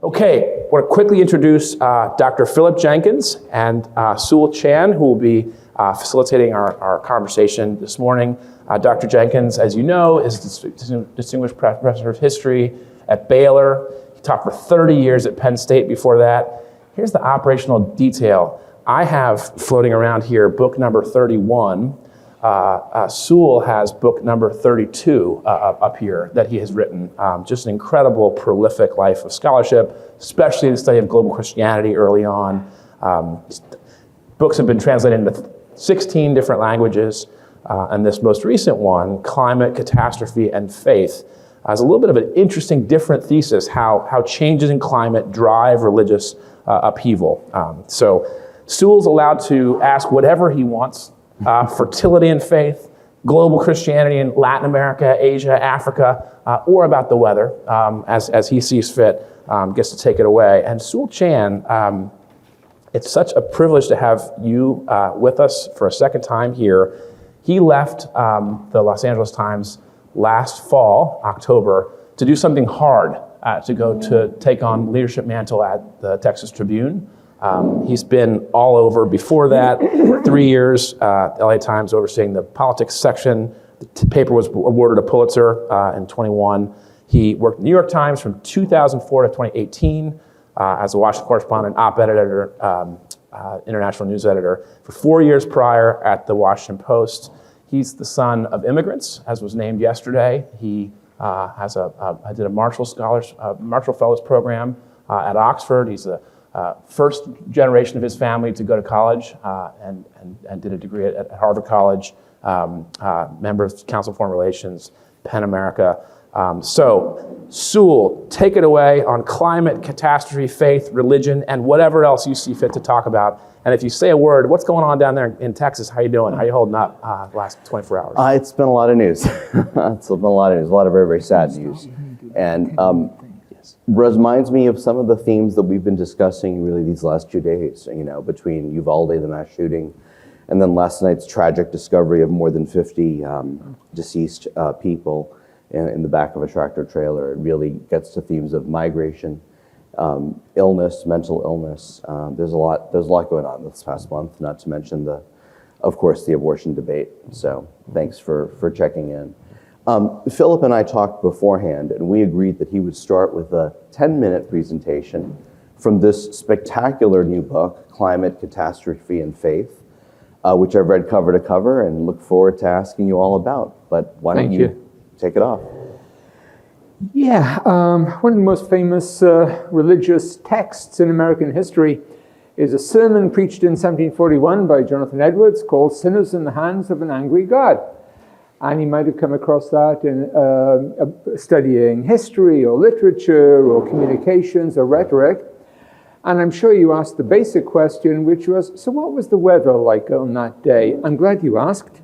Okay, I want to quickly introduce Dr. Philip Jenkins and Sewell Chan, who will be facilitating our conversation this morning. Dr. Jenkins, as you know, is a distinguished professor of history at Baylor. He taught for 30 years at Penn State before that. Here's the operational detail. I have floating around here book number 31. Sewell has book number 32 up here that he has written. Just an incredible, prolific life of scholarship, especially in the study of global Christianity early on. Books have been translated into 16 different languages, and this most recent one, Climate, Catastrophe, and Faith, has a little bit of an interesting, different thesis, how changes in climate drive religious upheaval. So Sewell's allowed to ask whatever he wants. Fertility and faith, global Christianity in Latin America, Asia, Africa, or about the weather, as he sees fit, gets to take it away. And Sewell Chan, it's such a privilege to have you with us for a second time here. He left the Los Angeles Times last fall, October, to do something hard, to go to take on leadership mantle at the Texas Tribune. He's been all over before that, 3 years, LA Times overseeing the politics section. The paper was awarded a Pulitzer in 21. He worked at the New York Times from 2004 to 2018 as a Washington correspondent, op-ed editor, international news editor. For 4 years prior at the Washington Post. He's the son of immigrants, as was named yesterday. He did a Marshall Fellows program at Oxford. He's the first generation of his family to go to college and did a degree at Harvard College, member of Council of Foreign Relations, PEN America. So, Sewell, take it away on climate, catastrophe, faith, religion, and whatever else you see fit to talk about. And if you say a word, what's going on down there in Texas? How you doing? How you holding up the last 24 hours? It's been a lot of news. It's been a lot of news, a lot of very, very sad news. And reminds me of some of the themes that we've been discussing really these last 2 days, between Uvalde, the mass shooting, and then last night's tragic discovery of more than 50 deceased people in the back of a tractor trailer. It really gets to themes of migration, illness, mental illness. There's a lot going on this past month, not to mention of course, the abortion debate. So thanks for checking in. Philip and I talked beforehand, and we agreed that he would start with a 10-minute presentation from this spectacular new book, Climate, Catastrophe, and Faith, which I've read cover to cover and look forward to asking you all about. But why don't you take it off? Yeah, one of the most famous religious texts in American history is a sermon preached in 1741 by Jonathan Edwards called Sinners in the Hands of an Angry God. And you might have come across that in studying history or literature or communications or rhetoric. And I'm sure you asked the basic question, which was, so what was the weather like on that day? I'm glad you asked.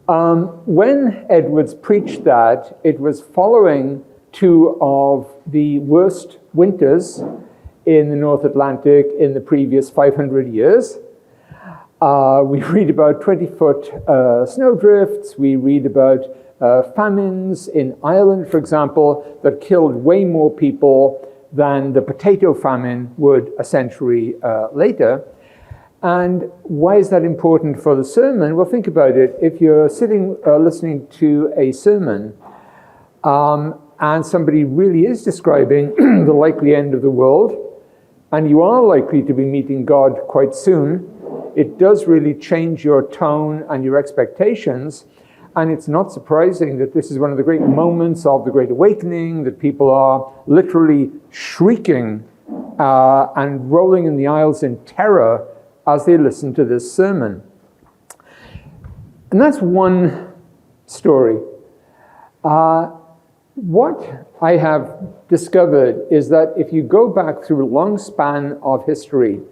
When Edwards preached that, it was following two of the worst winters in the North Atlantic in the previous 500 years. We read about 20-foot snowdrifts. We read about famines in Ireland, for example, that killed way more people than the potato famine would a century later. And why is that important for the sermon? Well, think about it. If you're sitting listening to a sermon and somebody really is describing the likely end of the world, and you are likely to be meeting God quite soon, it does really change your tone and your expectations. And it's not surprising that this is one of the great moments of the Great Awakening, that people are literally shrieking and rolling in the aisles in terror as they listen to this sermon. And that's one story. What I have discovered is that if you go back through a long span of history,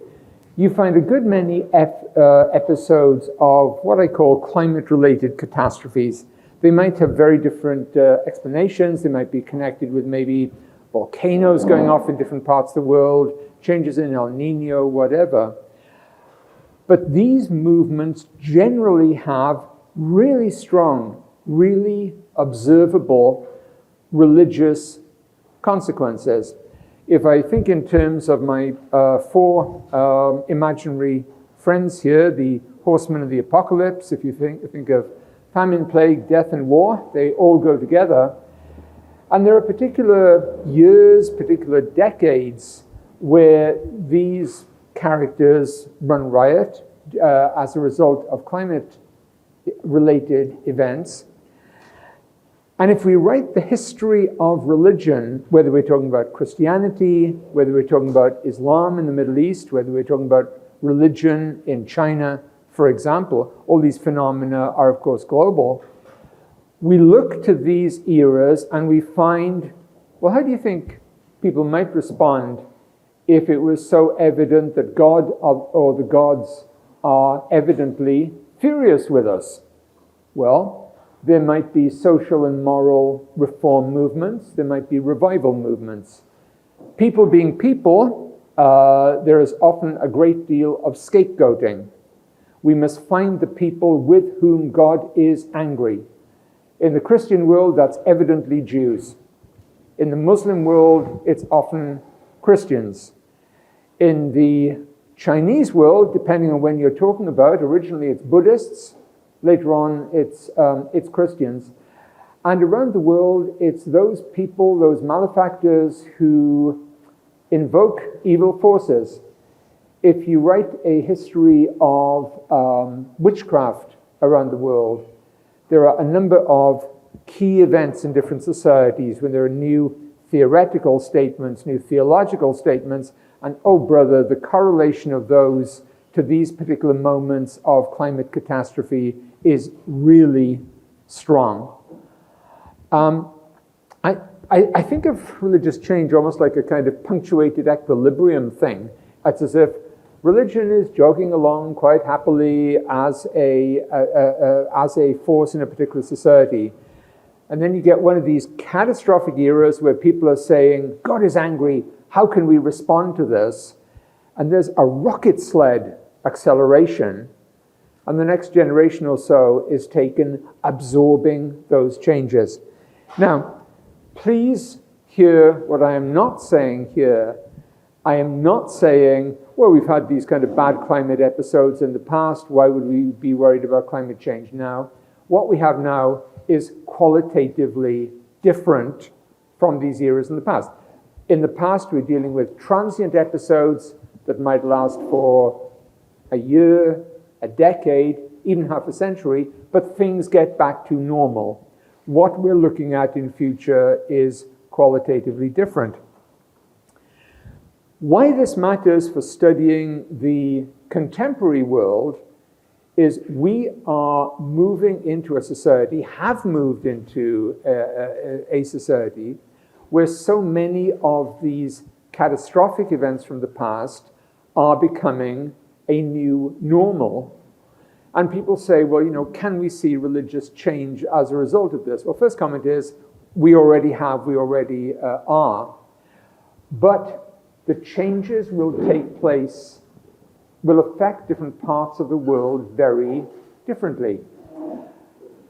you find a good many episodes of what I call climate-related catastrophes. They might have very different explanations. They might be connected with maybe volcanoes going off in different parts of the world, changes in El Nino, whatever. But these movements generally have really strong, really observable religious consequences. if I think in terms of my four imaginary friends here, the horsemen of the apocalypse, if you think of famine, plague, death, and war, they all go together. And there are particular years, particular decades where these characters run riot as a result of climate-related events. And if we write the history of religion, whether we're talking about Christianity, whether we're talking about Islam in the Middle East, whether we're talking about religion in China, for example, all these phenomena are, of course, global. We look to these eras and we find, well, how do you think people might respond if it was so evident that God or the gods are evidently furious with us? Well, there might be social and moral reform movements. There might be revival movements. People being people, there is often a great deal of scapegoating. We must find the people with whom God is angry. In the Christian world, that's evidently Jews. In the Muslim world, it's often Christians. In the Chinese world, depending on when you're talking about, originally it's Buddhists, later on it's Christians. And around the world, it's those people, those malefactors who invoke evil forces. If you write a history of witchcraft around the world, there are a number of key events in different societies when there are new theoretical statements, new theological statements, and oh brother, the correlation of those to these particular moments of climate catastrophe is really strong. I think of religious change almost like a kind of punctuated equilibrium thing. It's as if religion is jogging along quite happily as a force in a particular society. And then you get one of these catastrophic eras where people are saying, God is angry, how can we respond to this? And there's a rocket sled acceleration, and the next generation or so is taken absorbing those changes. Now, please hear what I am not saying here. I am not saying, well, we've had these kind of bad climate episodes in the past, why would we be worried about climate change now? What we have now is qualitatively different from these eras in the past. In the past, we're dealing with transient episodes that might last for a year, a decade, even half a century, but things get back to normal. What we're looking at in future is qualitatively different. Why this matters for studying the contemporary world is we are moving into a society, have moved into a society where so many of these catastrophic events from the past are becoming a new normal. And people say, well, can we see religious change as a result of this? Well, first comment is, we already are. But the changes will take place, will affect different parts of the world very differently.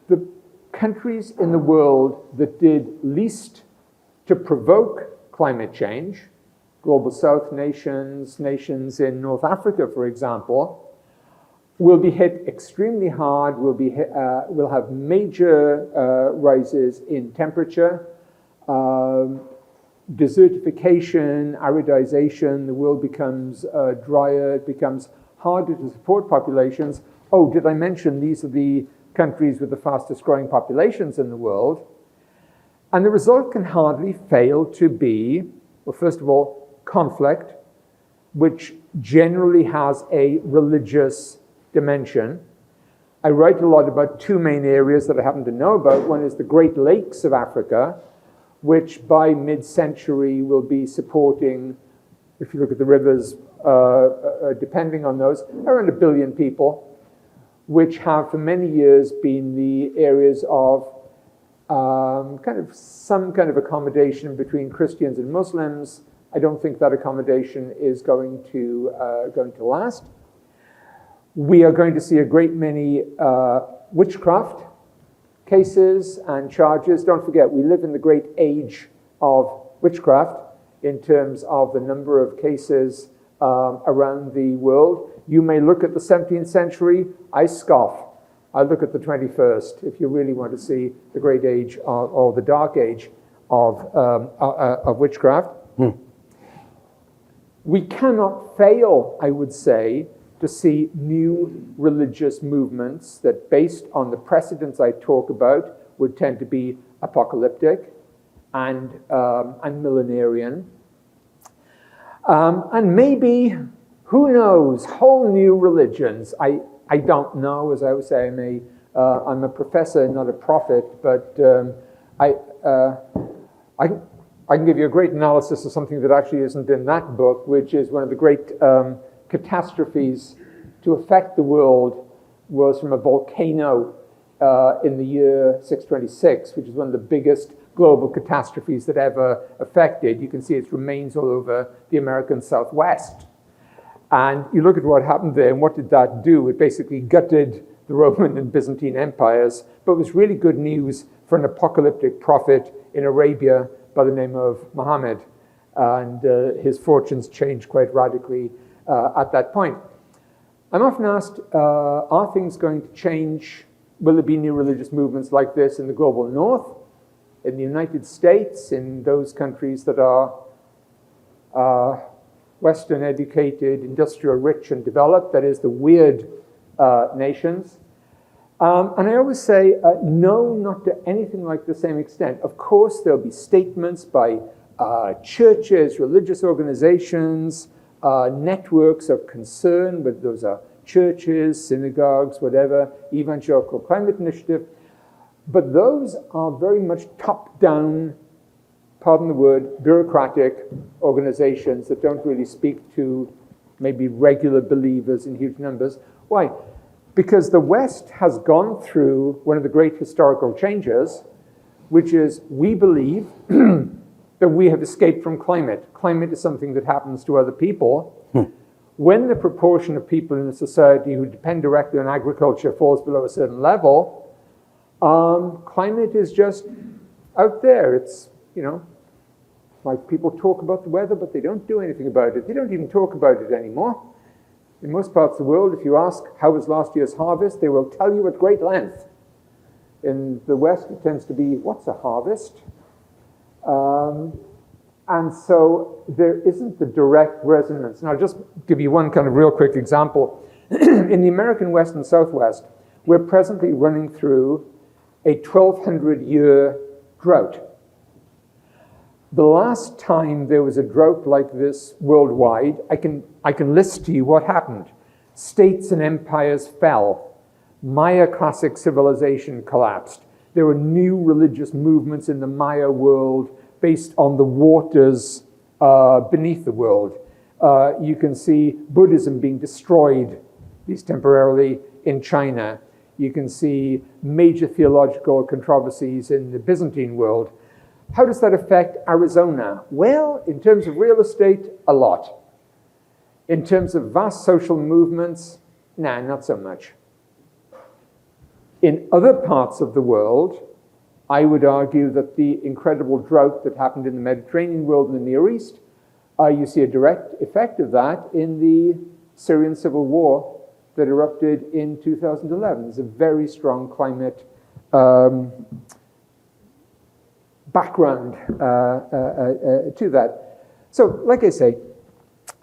The countries in the world that did least to provoke climate change, Global South nations, nations in North Africa, for example, will be hit extremely hard, will have major rises in temperature, desertification, aridization, the world becomes drier, it becomes harder to support populations. Oh, did I mention these are the countries with the fastest growing populations in the world? And the result can hardly fail to be, well, first of all, conflict, which generally has a religious dimension. I write a lot about two main areas that I happen to know about. One is the Great Lakes of Africa, which by mid-century will be supporting, if you look at the rivers, depending on those, around 1 billion people, which have for many years been the areas of some kind of accommodation between Christians and Muslims. I don't think that accommodation is going to last. We are going to see a great many witchcraft cases and charges. Don't forget, we live in the great age of witchcraft. in terms of the number of cases around the world. You may look at the 17th century, I scoff. I look at the 21st if you really want to see the great age or the dark age of witchcraft. We cannot fail, I would say, to see new religious movements that, based on the precedents I talk about, would tend to be apocalyptic and millenarian. And maybe, who knows, whole new religions. I don't know. As I would say, I'm a professor, not a prophet, but I can give you a great analysis of something that actually isn't in that book, which is one of the great catastrophes to affect the world was from a volcano in the year 626, which is one of the biggest global catastrophes that ever affected. You can see its remains all over the American Southwest. And you look at what happened there, and what did that do? It basically gutted the Roman and Byzantine empires, but it was really good news for an apocalyptic prophet in Arabia by the name of Muhammad. And his fortunes changed quite radically at that point. I'm often asked, are things going to change? Will there be new religious movements like this in the global north, in the United States, in those countries that are Western educated, industrial rich and developed, that is the weird nations? And I always say, no, not to anything like the same extent. Of course, there'll be statements by churches, religious organizations, networks of concern, whether those are churches, synagogues, whatever, Evangelical Climate Initiative. But those are very much top-down, pardon the word, bureaucratic organizations that don't really speak to maybe regular believers in huge numbers. Why? Because the West has gone through one of the great historical changes, which is we believe that we have escaped from climate. Climate is something that happens to other people. When the proportion of people in a society who depend directly on agriculture falls below a certain level, climate is just out there. It's, like people talk about the weather, but they don't do anything about it. They don't even talk about it anymore. In most parts of the world, if you ask how was last year's harvest, they will tell you at great length. In the West, it tends to be, what's a harvest? And so there isn't the direct resonance. And I'll just give you one kind of real quick example. In the American West and Southwest, we're presently running through a 1,200-year drought. The last time there was a drought like this worldwide, I can list to you what happened. States and empires fell. Maya classic civilization collapsed. There were new religious movements in the Maya world based on the waters beneath the world. You can see Buddhism being destroyed, at least temporarily, in China. You can see major theological controversies in the Byzantine world. How does that affect Arizona? Well, in terms of real estate, a lot. In terms of vast social movements, nah, not so much. In other parts of the world, I would argue that the incredible drought that happened in the Mediterranean world and the Near East, you see a direct effect of that in the Syrian civil war that erupted in 2011. There's a very strong climate background to that. So, like I say,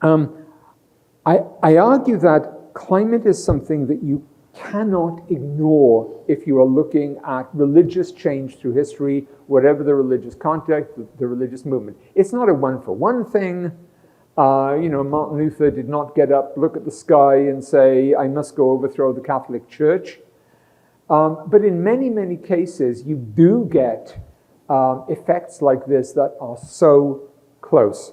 I argue that climate is something that you cannot ignore if you are looking at religious change through history, whatever the religious context, the religious movement. It's not a one-for-one thing. Martin Luther did not get up, look at the sky and say, I must go overthrow the Catholic Church. But in many, many cases, you do get effects like this that are so close.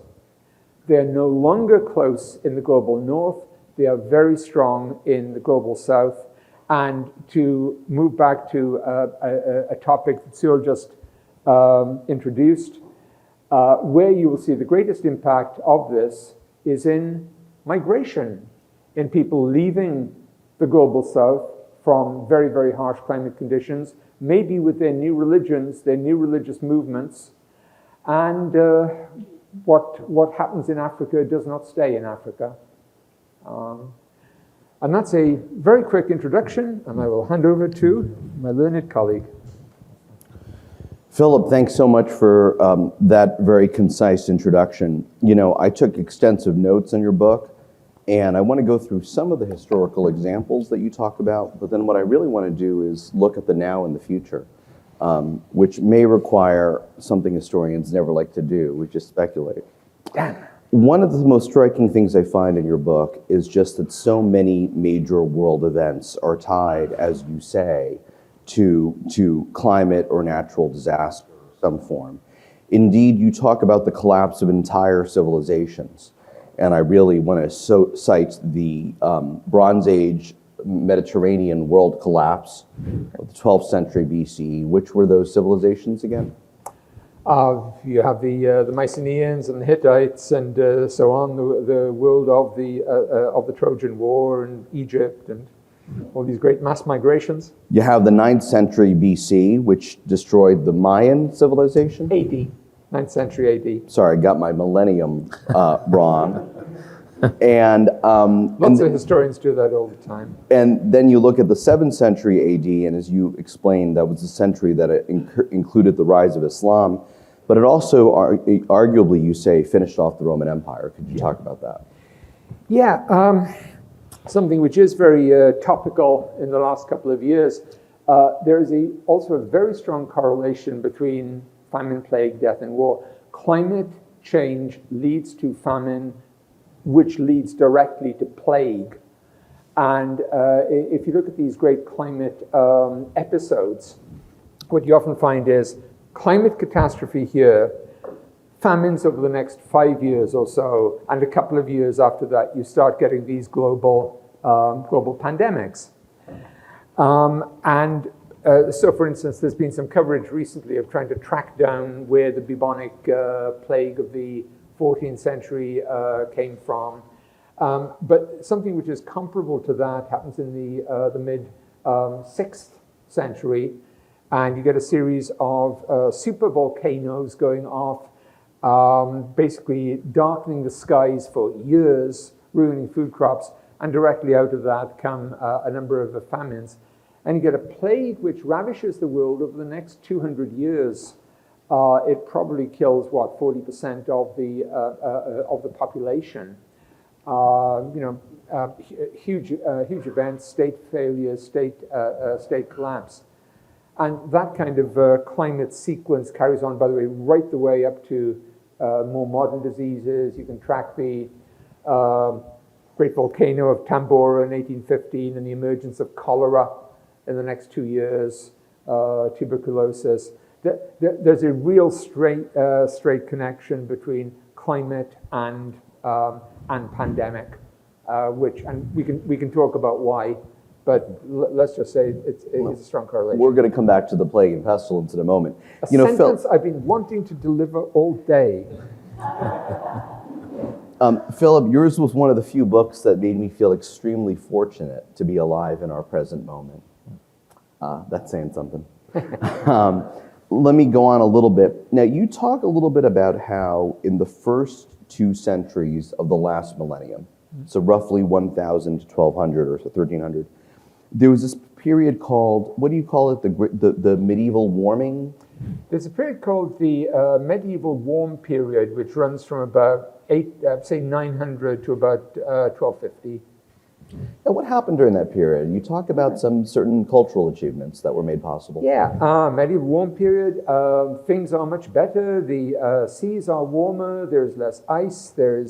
They're no longer close in the global north. They are very strong in the global south. And to move back to a topic that Sewell just introduced, where you will see the greatest impact of this is in migration, in people leaving the global south from very, very harsh climate conditions, maybe with their new religions, their new religious movements, and what happens in Africa does not stay in Africa. And that's a very quick introduction, and I will hand over to my learned colleague. Philip, thanks so much for that very concise introduction. You know, I took extensive notes on your book, and I want to go through some of the historical examples that you talk about, but then what I really want to do is look at the now and the future, which may require something historians never like to do, which is speculate. Damn. One of the most striking things I find in your book is just that so many major world events are tied, as you say, to climate or natural disaster of some form. Indeed, you talk about the collapse of entire civilizations. And I really want to cite the Bronze Age Mediterranean world collapse of the 12th century BCE. Which were those civilizations again? You have the Mycenaeans and the Hittites and so on, the world of the Trojan War and Egypt and all these great mass migrations. You have the 9th century BC, which destroyed the Mayan civilization. AD, 9th century AD. Sorry, I got my millennium wrong. And Lots of historians do that all the time. And then you look at the 7th century AD, and as you explained, that was the century that included the rise of Islam, but it also, arguably, you say, finished off the Roman Empire. Could you talk about that? Yeah, something which is very topical in the last couple of years. There is also a very strong correlation between famine, plague, death, and war. Climate change leads to famine, which leads directly to plague. And if you look at these great climate episodes, what you often find is climate catastrophe here, famines over the next 5 years or so, and a couple of years after that, you start getting these global pandemics. So, for instance, there's been some coverage recently of trying to track down where the bubonic plague of the 14th century came from. But something which is comparable to that happens in the mid 6th century, and you get a series of super volcanoes going off, basically darkening the skies for years, ruining food crops, and directly out of that come a number of famines. And you get a plague which ravishes the world over the next 200 years. It probably kills, 40% of the population. Huge events, state failure, state collapse. And that kind of climate sequence carries on, by the way, right the way up to more modern diseases. You can track the great volcano of Tambora in 1815 and the emergence of cholera in the next 2 years, tuberculosis. There's a real straight connection between climate and pandemic, and we can talk about why, but let's just say it's a strong correlation. We're going to come back to the plague and pestilence in a moment. A sentence I've been wanting to deliver all day. Philip, yours was one of the few books that made me feel extremely fortunate to be alive in our present moment. That's saying something. Let me go on a little bit. Now, you talk a little bit about how in the first 2 centuries of the last millennium, so roughly 1000 to 1200 or so 1300, there was this period called, what do you call it, the medieval warming? There's a period called the medieval warm period, which runs from about 900 to about 1250. Now, what happened during that period? You talk about some certain cultural achievements that were made possible. Yeah, medieval warm period, things are much better. The seas are warmer, there's less ice, there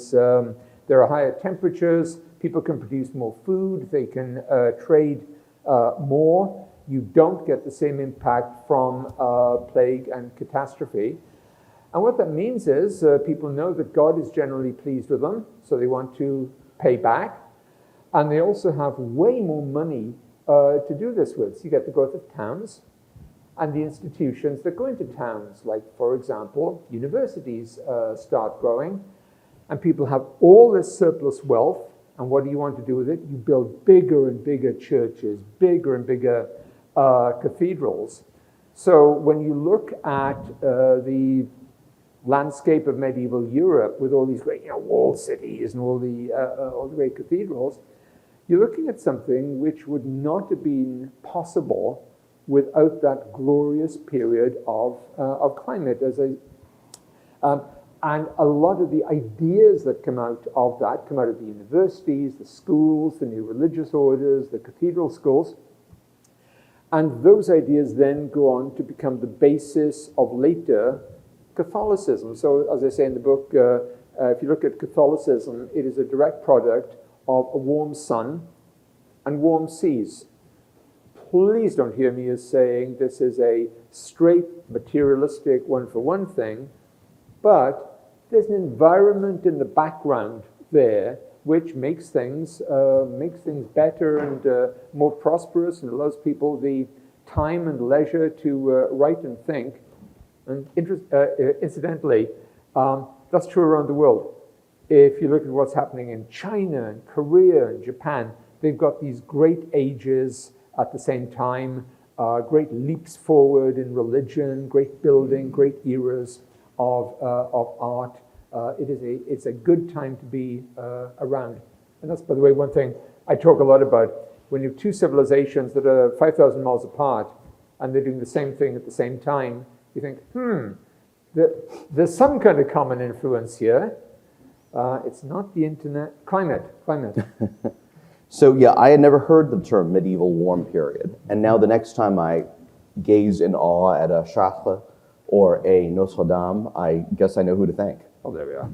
are higher temperatures, people can produce more food, they can trade more. You don't get the same impact from plague and catastrophe. And what that means is people know that God is generally pleased with them, so they want to pay back. And they also have way more money to do this with. So you get the growth of towns and the institutions that go into towns, like, for example, universities start growing, and people have all this surplus wealth, and what do you want to do with it? You build bigger and bigger churches, bigger and bigger cathedrals. So when you look at the landscape of medieval Europe with all these great walled cities and all the great cathedrals, you're looking at something which would not have been possible without that glorious period of climate. And a lot of the ideas that come out of that come out of the universities, the schools, the new religious orders, the cathedral schools. And those ideas then go on to become the basis of later Catholicism. So as I say in the book, if you look at Catholicism, it is a direct product of a warm sun and warm seas. Please don't hear me as saying this is a straight materialistic one-for-one thing, but there's an environment in the background there which makes things better and more prosperous, and allows people the time and leisure to write and think. And incidentally, that's true around the world. If you look at what's happening in China and Korea and Japan, they've got these great ages at the same time, great leaps forward in religion, great building, great eras of art. It's a good time to be around. And that's, by the way, one thing I talk a lot about. When you have two civilizations that are 5,000 miles apart and they're doing the same thing at the same time, you think, there's some kind of common influence here. It's not the internet. Climate. So yeah, I had never heard the term medieval warm period. And now the next time I gaze in awe at a Chartres or a Notre Dame, I guess I know who to thank. Oh, there we are.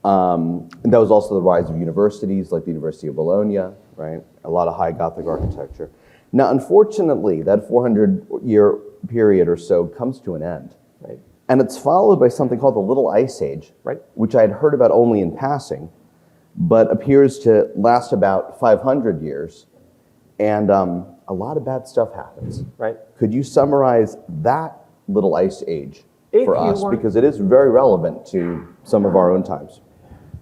And that was also the rise of universities like the University of Bologna, right? A lot of high Gothic architecture. Now, unfortunately, that 400-year period or so comes to an end. Right. And it's followed by something called the Little Ice Age, Right. which I had heard about only in passing, but appears to last about 500 years. And a lot of bad stuff happens. Right. Could you summarize that Little Ice Age If for you us? want- Because it is very relevant to some of our own times.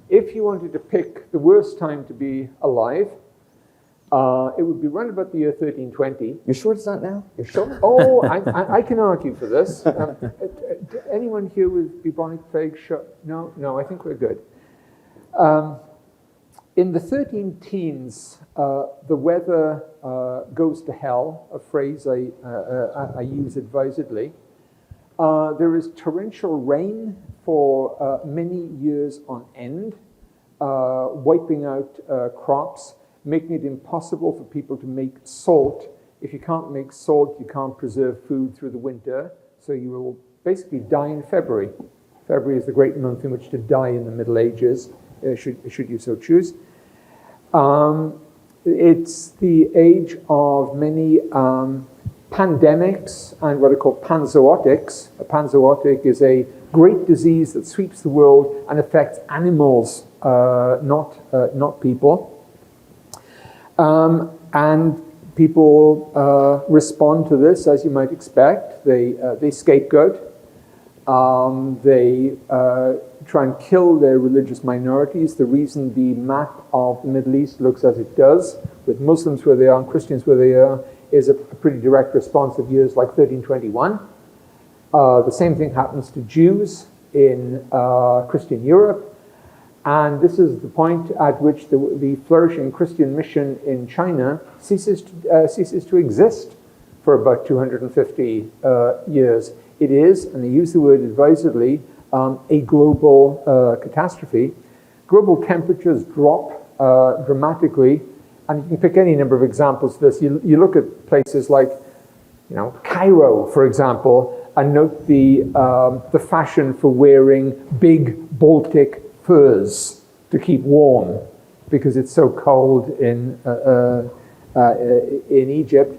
If you wanted to pick the worst time to be alive, it would be around about the year 1320. You're sure it's not now? You're sure? Oh, I can argue for this. Anyone here with Bubonic Plague? No, I think we're good. In the 13 teens, the weather goes to hell, a phrase I use advisedly. There is torrential rain for many years on end, wiping out crops, making it impossible for people to make salt. If you can't make salt, you can't preserve food through the winter, so you will basically die in February. February is the great month in which to die in the Middle Ages, should you so choose. It's the age of many pandemics and what are called panzootics. A panzootic is a great disease that sweeps the world and affects animals, not people. And people respond to this as you might expect. They scapegoat. They try and kill their religious minorities. The reason the map of the Middle East looks as it does, with Muslims where they are and Christians where they are, is a pretty direct response of years like 1321. The same thing happens to Jews in Christian Europe. And this is the point at which the flourishing Christian mission in China ceases to exist for about 250 years. It is, and I use the word advisedly, a global catastrophe. Global temperatures drop dramatically, and you can pick any number of examples of this. You look at places like, Cairo, for example, and note the fashion for wearing big Baltic furs to keep warm because it's so cold in Egypt.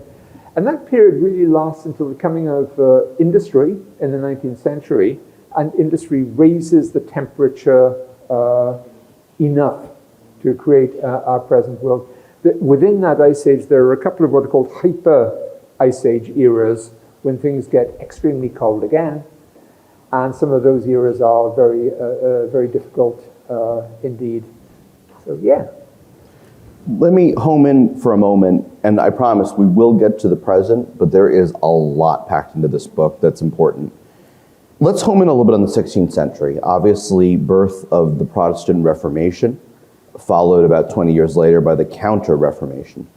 And that period really lasts until the coming of industry in the 19th century, and industry raises the temperature enough to create our present world. Within that ice age, there are a couple of what are called hyper ice age eras when things get extremely cold again. And some of those eras are very, very difficult indeed. So, yeah. Let me home in for a moment, and I promise we will get to the present, but there is a lot packed into this book that's important. Let's home in a little bit on the 16th century. Obviously, birth of the Protestant Reformation, followed about 20 years later by the Counter-Reformation.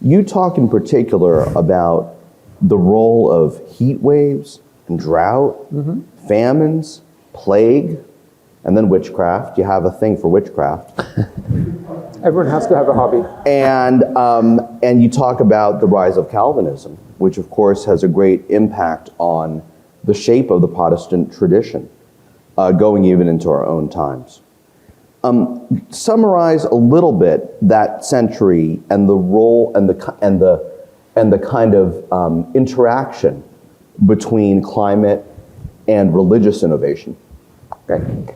You talk in particular about the role of heat waves and drought, famines, plague, and then witchcraft. You have a thing for witchcraft. Everyone has to have a hobby. And you talk about the rise of Calvinism, which of course has a great impact on the shape of the Protestant tradition, going even into our own times. Summarize a little bit that century and the role and the kind of interaction between climate and religious innovation. Okay.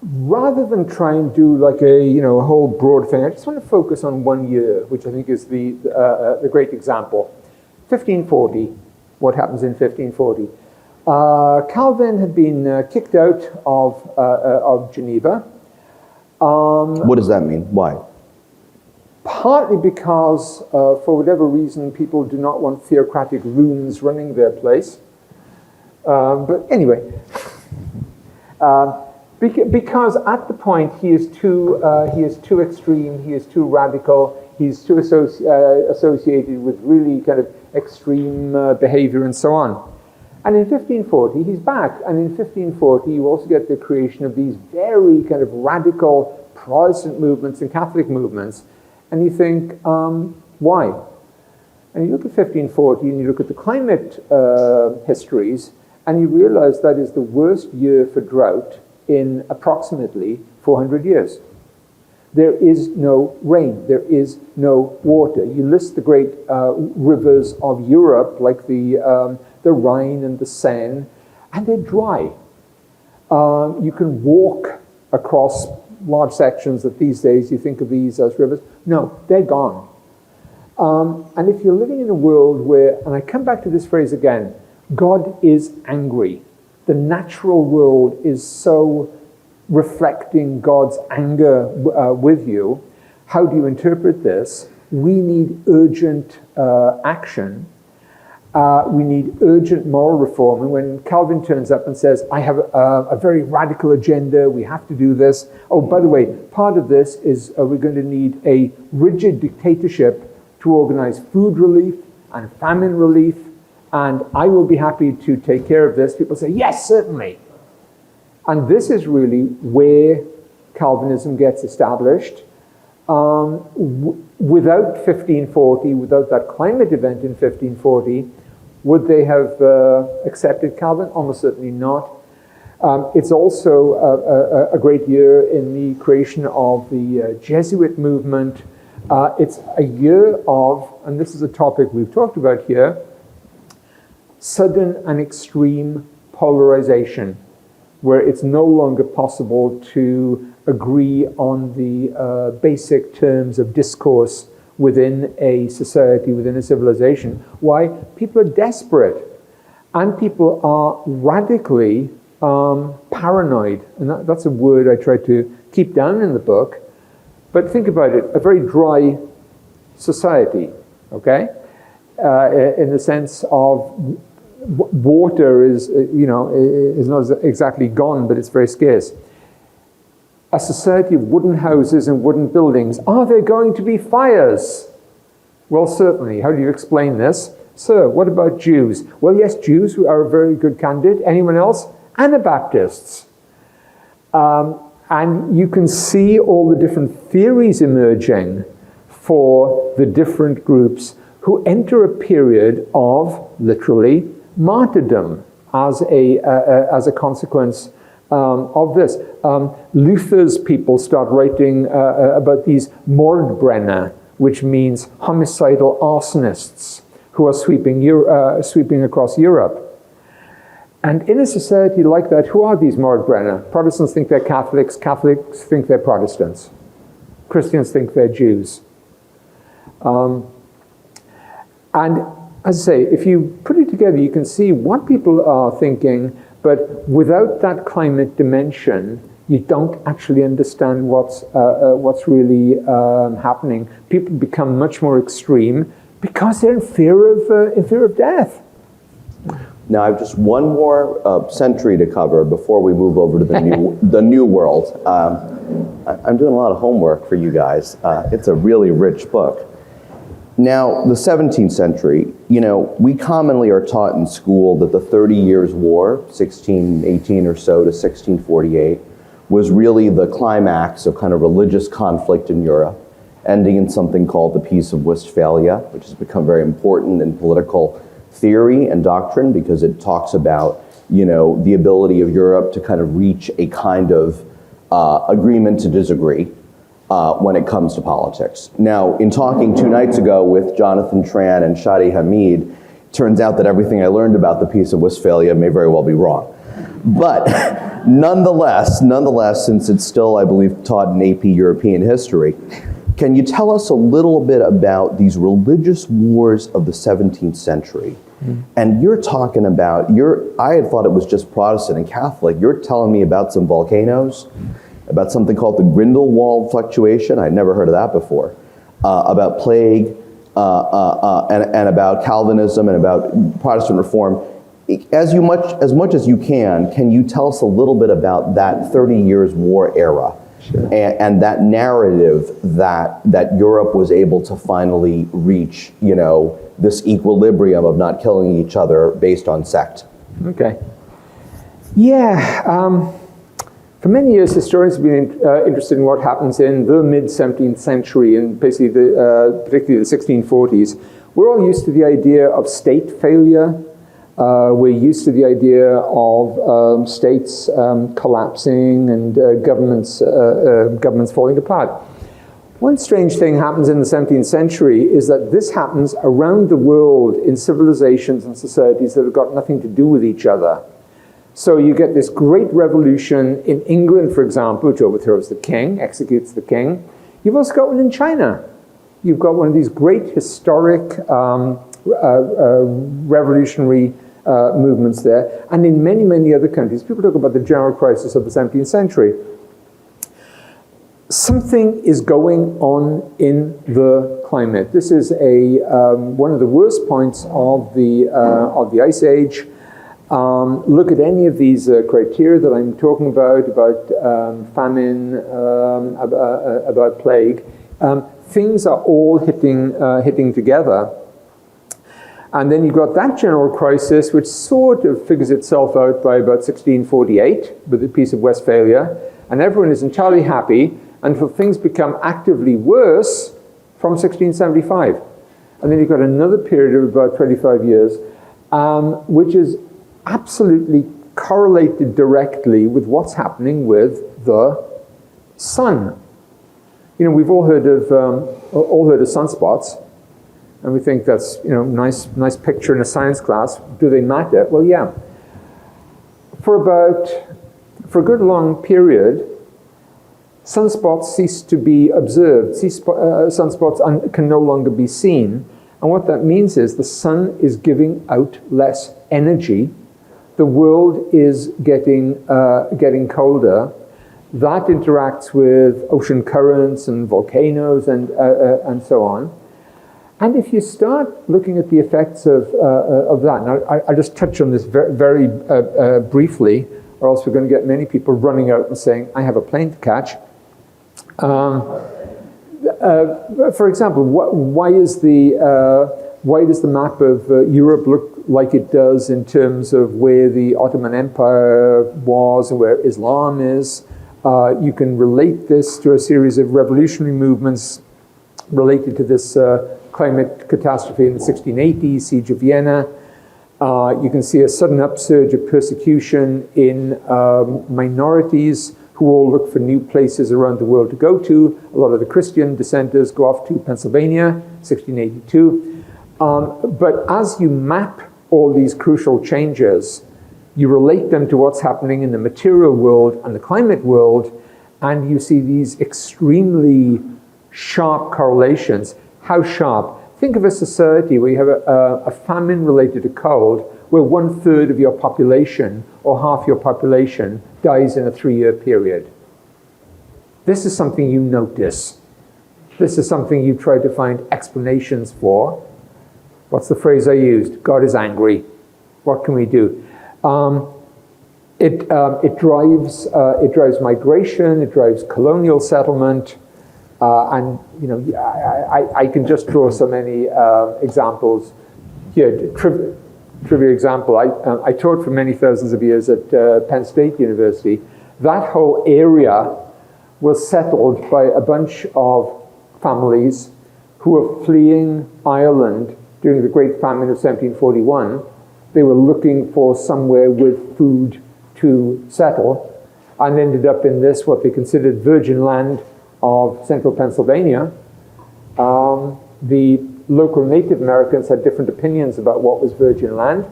Rather than try and do like a whole broad thing, I just want to focus on one year, which I think is the great example. 1540. What happens in 1540? Calvin had been kicked out of Geneva. What does that mean? Why? Partly because, for whatever reason, people do not want theocratic loons running their place. But anyway, because at the point he is too extreme, he is too radical, he's too associated with really kind of extreme behavior and so on. And in 1540, he's back. And in 1540, you also get the creation of these very kind of radical Protestant movements and Catholic movements. And you think, why? And you look at 1540 and you look at the climate histories, and you realize that is the worst year for drought in approximately 400 years. There is no rain. There is no water. You list the great rivers of Europe, like the Rhine and the Seine, and they're dry. You can walk across large sections that these days you think of these as rivers. No, they're gone. And if you're living in a world where, and I come back to this phrase again, God is angry. The natural world is so reflecting God's anger with you. How do you interpret this? We need urgent action. We need urgent moral reform. And when Calvin turns up and says, I have a very radical agenda, we have to do this. Oh, by the way, part of this is we're going to need a rigid dictatorship to organize food relief and famine relief, and I will be happy to take care of this. People say, yes, certainly. And this is really where Calvinism gets established. Without 1540, without that climate event in 1540, would they have accepted Calvin? Almost certainly not. It's also a great year in the creation of the Jesuit movement. It's a year of, and this is a topic we've talked about here, sudden and extreme polarization, where it's no longer possible to agree on the basic terms of discourse within a society, within a civilization. Why? People are desperate, and people are radically paranoid. And that's a word I try to keep down in the book. But think about it, a very dry society, okay? In the sense of water is not exactly gone, but it's very scarce. A society of wooden houses and wooden buildings. Are there going to be fires? Well, certainly. How do you explain this? Sir, what about Jews? Well, yes, Jews are a very good candidate. Anyone else? Anabaptists. And you can see all the different theories emerging for the different groups who enter a period of, literally, martyrdom as a consequence of this. Luther's people start writing about these Mordbrenner, which means homicidal arsonists who are sweeping across Europe. And in a society like that, who are these Mordbrenner? Protestants think they're Catholics, Catholics think they're Protestants, Christians think they're Jews. And as I say, if you put it together, you can see what people are thinking, but without that climate dimension, you don't actually understand what's really happening. People become much more extreme because they're in fear of death. Now, I have just one more century to cover before we move over to the new world. I'm doing a lot of homework for you guys. It's a really rich book. Now, the 17th century, you know, we commonly are taught in school that the 30 Years' War, 1618 or so to 1648, was really the climax of kind of religious conflict in Europe, ending in something called the Peace of Westphalia, which has become very important in political theory and doctrine because it talks about, you know, the ability of Europe to kind of reach a kind of agreement to disagree when it comes to politics. Now, in talking 2 nights ago with Jonathan Tran and Shadi Hamid, it turns out that everything I learned about the Peace of Westphalia may very well be wrong. But nonetheless, since it's still, I believe, taught in AP European history, can you tell us a little bit about these religious wars of the 17th century? Mm. And you're talking about, I had thought it was just Protestant and Catholic. You're telling me about some volcanoes, about something called the Grindelwald fluctuation. I'd never heard of that before. About plague, and about Calvinism and about Protestant reform. As much as you can you tell us a little bit about that 30 Years' War era? Sure. And that narrative that Europe was able to finally reach, you know, this equilibrium of not killing each other based on sect. Okay. Yeah. For many years, historians have been interested in what happens in the mid-17th century and basically particularly the 1640s. We're all used to the idea of state failure. We're used to the idea of states collapsing and governments falling apart. One strange thing happens in the 17th century is that this happens around the world in civilizations and societies that have got nothing to do with each other. So you get this great revolution in England, for example, which overthrows the king, executes the king. You've also got one in China. You've got one of these great historic revolutionary movements there. And in many, many other countries, people talk about the general crisis of the 17th century. Something is going on in the climate. This is one of the worst points of the Ice Age. Look at any of these criteria that I'm talking about famine, about plague. Things are all hitting together. And then you've got that general crisis, which sort of figures itself out by about 1648 with the Peace of Westphalia, and everyone is entirely happy until things become actively worse from 1675. And then you've got another period of about 25 years, which is absolutely correlated directly with what's happening with the sun. You know, we've all heard of sunspots, and we think that's, you know, nice picture in a science class. Do they matter? Well, yeah. For a good long period, sunspots cease to be observed. Sunspots can no longer be seen, and what that means is the sun is giving out less energy. The world is getting colder. That interacts with ocean currents and volcanoes and so on. And if you start looking at the effects of that, now I'll just touch on this very briefly, or else we're going to get many people running out and saying, I have a plane to catch. For example, why does the map of Europe look like it does in terms of where the Ottoman Empire was and where Islam is? You can relate this to a series of revolutionary movements related to this climate catastrophe in the 1680s, Siege of Vienna. You can see a sudden upsurge of persecution in minorities who all look for new places around the world to go to. A lot of the Christian dissenters go off to Pennsylvania, 1682. But as you map all these crucial changes, you relate them to what's happening in the material world and the climate world, and you see these extremely sharp correlations. How sharp? Think of a society where you have a famine related to cold, where 1/3 of your population or half your population dies in a 3-year period. This is something you notice. This is something you try to find explanations for. What's the phrase I used? God is angry. what can we do? It drives migration, it drives colonial settlement, and you know, I can just draw so many examples here. Trivial example, I taught for many thousands of years at Penn State University. That whole area was settled by a bunch of families who were fleeing Ireland during the Great Famine of 1741. They were looking for somewhere with food to settle, and ended up in this, what they considered virgin land of central Pennsylvania. The local Native Americans had different opinions about what was virgin land.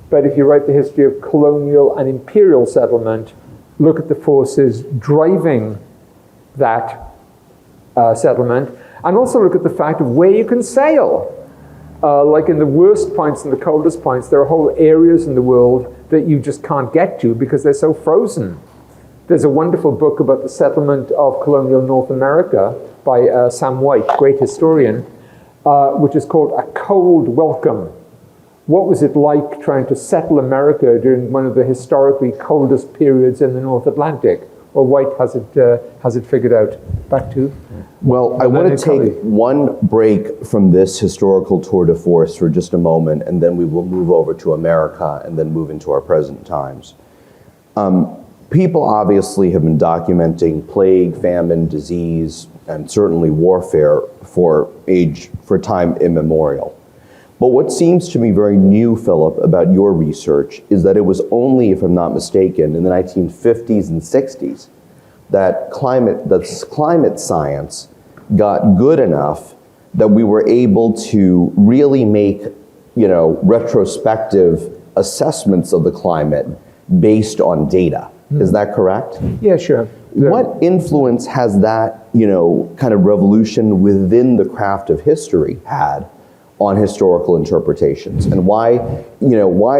But if you write the history of colonial and imperial settlement, look at the forces driving that settlement, and also look at the fact of where you can sail. Like in the worst points and the coldest points, there are whole areas in the world that you just can't get to because they're so frozen. There's a wonderful book about the settlement of colonial North America by Sam White, great historian, which is called A Cold Welcome. What was it like trying to settle America during one of the historically coldest periods in the North Atlantic? Well, White has it figured out. Back to. Well, I want to take one break from this historical tour de force for just a moment, and then we will move over to America and then move into our present times. People obviously have been documenting plague, famine, disease, and certainly warfare for time immemorial. But what seems to me very new, Philip, about your research is that it was only, if I'm not mistaken, in the 1950s and 60s that climate science got good enough that we were able to really make, you know, retrospective assessments of the climate based on data. Is that correct? Yeah, sure. What influence has that, you know, kind of revolution within the craft of history had on historical interpretations, and why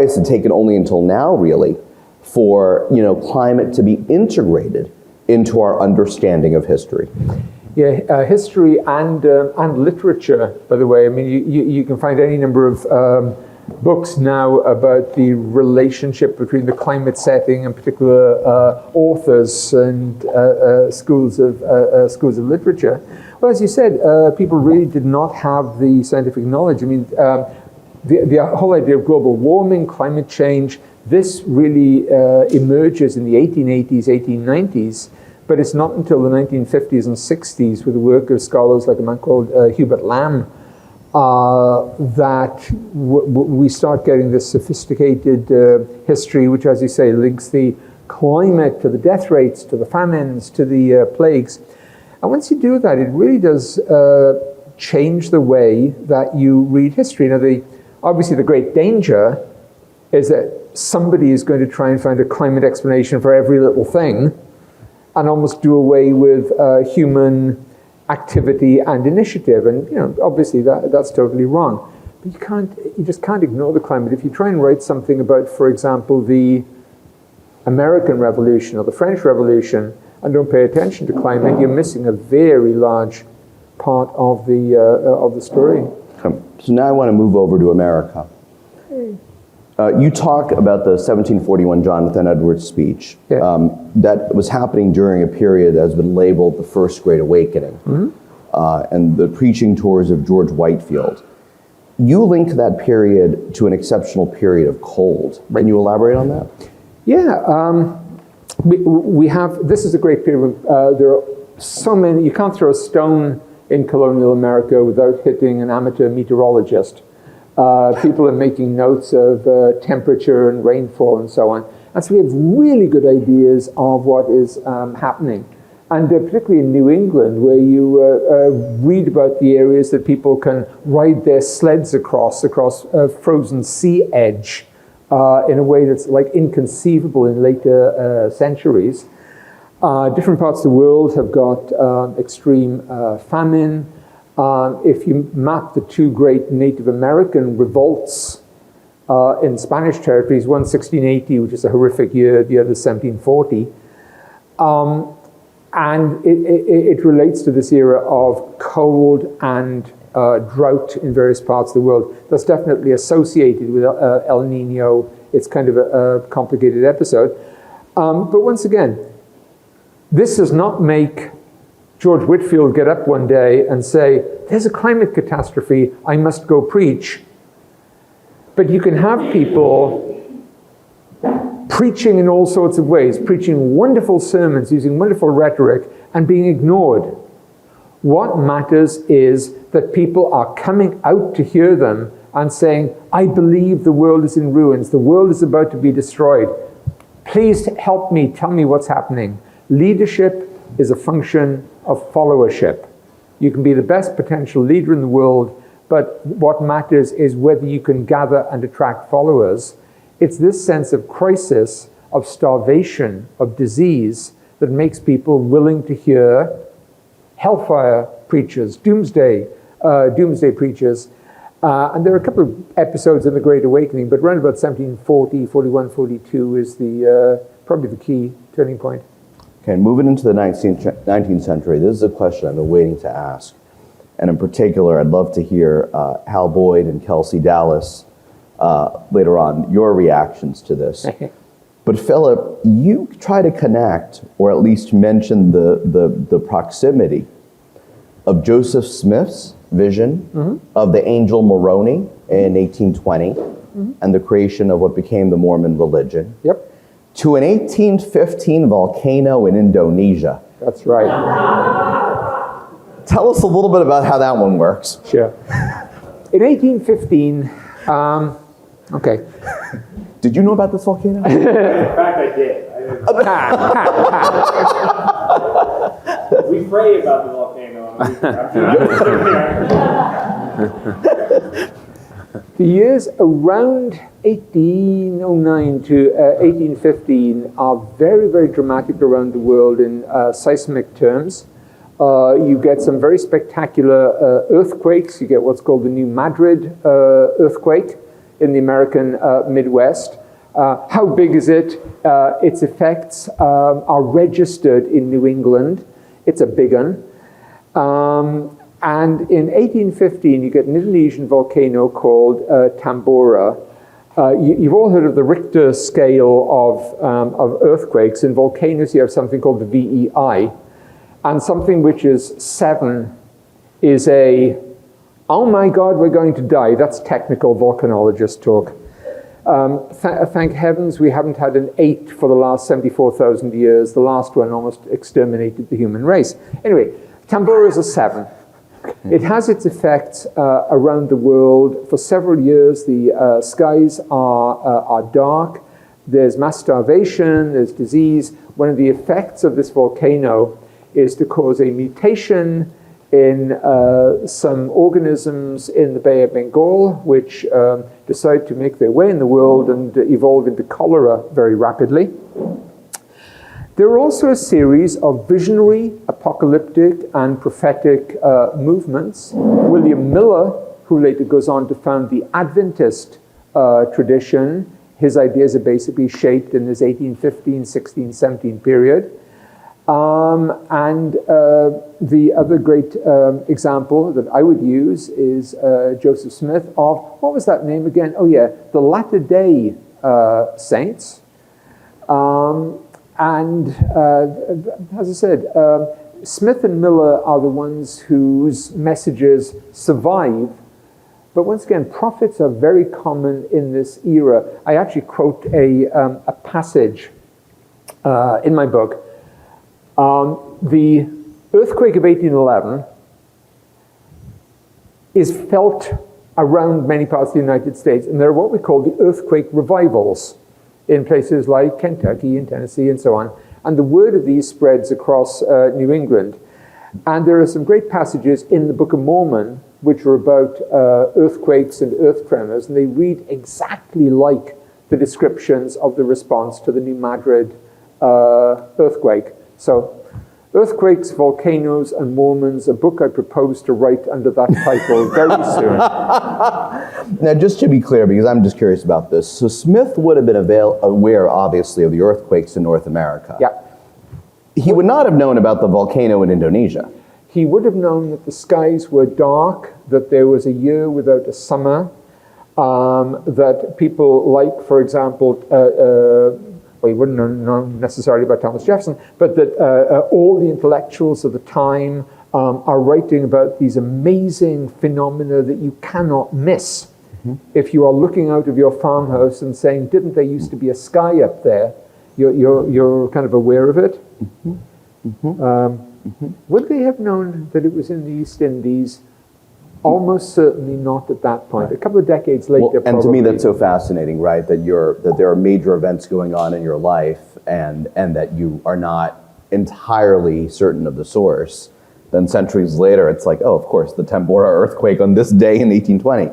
has it taken only until now, really, for, you know, climate to be integrated into our understanding of history? Yeah, history and literature, by the way. I mean, you can find any number of books now about the relationship between the climate setting and particular authors and schools of literature. Well, as you said, people really did not have the scientific knowledge. I mean, the whole idea of global warming, climate change, this really emerges in the 1880s, 1890s, but it's not until the 1950s and 60s with the work of scholars like a man called Hubert Lamb that we start getting this sophisticated history, which, as you say, links the climate to the death rates, to the famines, to the plagues. And once you do that, it really does change the way that you read history. Now, obviously the great danger is that somebody is going to try and find a climate explanation for every little thing and almost do away with human activity and initiative. And, you know, obviously that's totally wrong. But you just can't ignore the climate. If you try and write something about, for example, the American Revolution or the French Revolution and don't pay attention to climate, you're missing a very large part of the story. So now I want to move over to America. You talk about the 1741 Jonathan Edwards speech that was happening during a period that has been labeled the First Great Awakening, and the preaching tours of George Whitefield. You link that period to an exceptional period of cold. Can you elaborate on that? Yeah, we have, this is a great period. There are so many, you can't throw a stone in colonial America without hitting an amateur meteorologist. People are making notes of temperature and rainfall and so on. And so we have really good ideas of what is happening. And particularly in New England, where you read about the areas that people can ride their sleds across frozen sea edge in a way that's like inconceivable in later centuries. Different parts of the world have got extreme famine. If you map the two great Native American revolts in Spanish territories, one 1680, which is a horrific year, the other 1740, and it relates to this era of cold and drought in various parts of the world. That's definitely associated with El Nino. It's kind of a complicated episode. But once again, this does not make George Whitefield get up one day and say, there's a climate catastrophe, I must go preach. But you can have people preaching in all sorts of ways, preaching wonderful sermons, using wonderful rhetoric, and being ignored. What matters is that people are coming out to hear them and saying, I believe the world is in ruins, the world is about to be destroyed. Please help me, tell me what's happening. Leadership is a function of followership. You can be the best potential leader in the world, but what matters is whether you can gather and attract followers. It's this sense of crisis, of starvation, of disease that makes people willing to hear hellfire preachers, doomsday preachers. And there are a couple of episodes in the Great Awakening, but around about 1740, 41, 42 is probably the key turning point. Okay, moving into the 19th century, this is a question I've been waiting to ask. And in particular, I'd love to hear Hal Boyd and Kelsey Dallas later on, your reactions to this. But Philip, you try to connect, or at least mention the proximity of Joseph Smith's vision of the angel Moroni in 1820 and the creation of what became the Mormon religion. Yep. To an 1815 volcano in Indonesia. That's right. Tell us a little bit about how that one works. Sure. In 1815, okay. Did you know about this volcano? In fact, I did. We pray about the volcano. The years around 1809 to 1815 are very, very dramatic around the world in seismic terms. You get some very spectacular earthquakes. You get what's called the New Madrid earthquake in the American Midwest. How big is it? Its effects are registered in New England. It's a big one. And in 1815, you get an Indonesian volcano called Tambora. You've all heard of the Richter scale of earthquakes. In volcanoes, you have something called the VEI. And something which is 7 is oh my God, we're going to die. That's technical volcanologist talk. Thank heavens we haven't had an 8 for the last 74,000 years. The last one almost exterminated the human race. Anyway, Tambora is a 7. It has its effects around the world. For several years, the skies are dark. There's mass starvation, there's disease. One of the effects of this volcano is to cause a mutation in some organisms in the Bay of Bengal, which decide to make their way in the world and evolve into cholera very rapidly. There are also a series of visionary, apocalyptic, and prophetic movements. William Miller, who later goes on to found the Adventist tradition, his ideas are basically shaped in this 1815, 16, 17 period. And the other great example that I would use is Joseph Smith of, what was that name again? Oh yeah, the Latter-day Saints. And as I said, Smith and Miller are the ones whose messages survive. But once again, prophets are very common in this era. I actually quote a passage in my book. The earthquake of 1811 is felt around many parts of the United States, and there are what we call the earthquake revivals in places like Kentucky and Tennessee and so on. And the word of these spreads across New England. And there are some great passages in the Book of Mormon which are about earthquakes and earth tremors, and they read exactly like the descriptions of the response to the New Madrid earthquake. So, Earthquakes, Volcanoes, and Mormons, a book I propose to write under that title very soon. Now, just to be clear, because I'm just curious about this, so Smith would have been aware, obviously, of the earthquakes in North America. Yeah. He would not have known about the volcano in Indonesia. He would have known that the skies were dark, that there was a year without a summer, that people like, for example, well, he wouldn't know necessarily about Thomas Jefferson, but that all the intellectuals of the time are writing about these amazing phenomena that you cannot miss. If you are looking out of your farmhouse and saying, didn't there used to be a sky up there? You're kind of aware of it. Would they have known that it was in the East Indies? Almost certainly not at that point. A couple of decades later, Well, and to me, that's so fascinating, right? That there are major events going on in your life, and that you are not entirely certain of the source. Then centuries later, it's like, oh, of course, the Tambora earthquake on this day in 1820.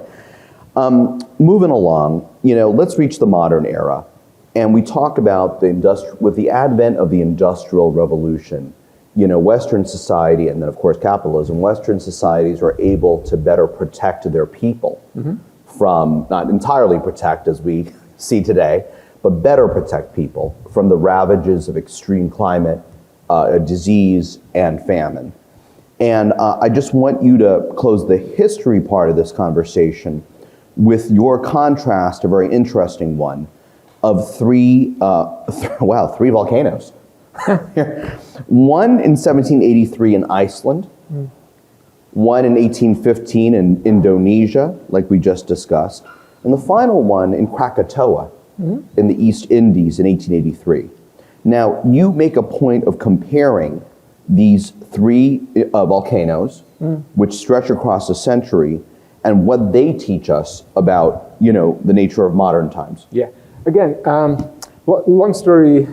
Moving along, let's reach the modern era, and we talk about with the advent of the Industrial Revolution. Western society, and then of course capitalism, Western societies are able to better protect their people from, not entirely protect as we see today, but better protect people from the ravages of extreme climate, disease, and famine. And I just want you to close the history part of this conversation with your contrast, a very interesting one, of three volcanoes. One in 1783 in Iceland, one in 1815 in Indonesia, like we just discussed, and the final one in Krakatoa in the East Indies in 1883. Now, you make a point of comparing these three volcanoes, which stretch across a century, and what they teach us about, the nature of modern times. Yeah. Again, long story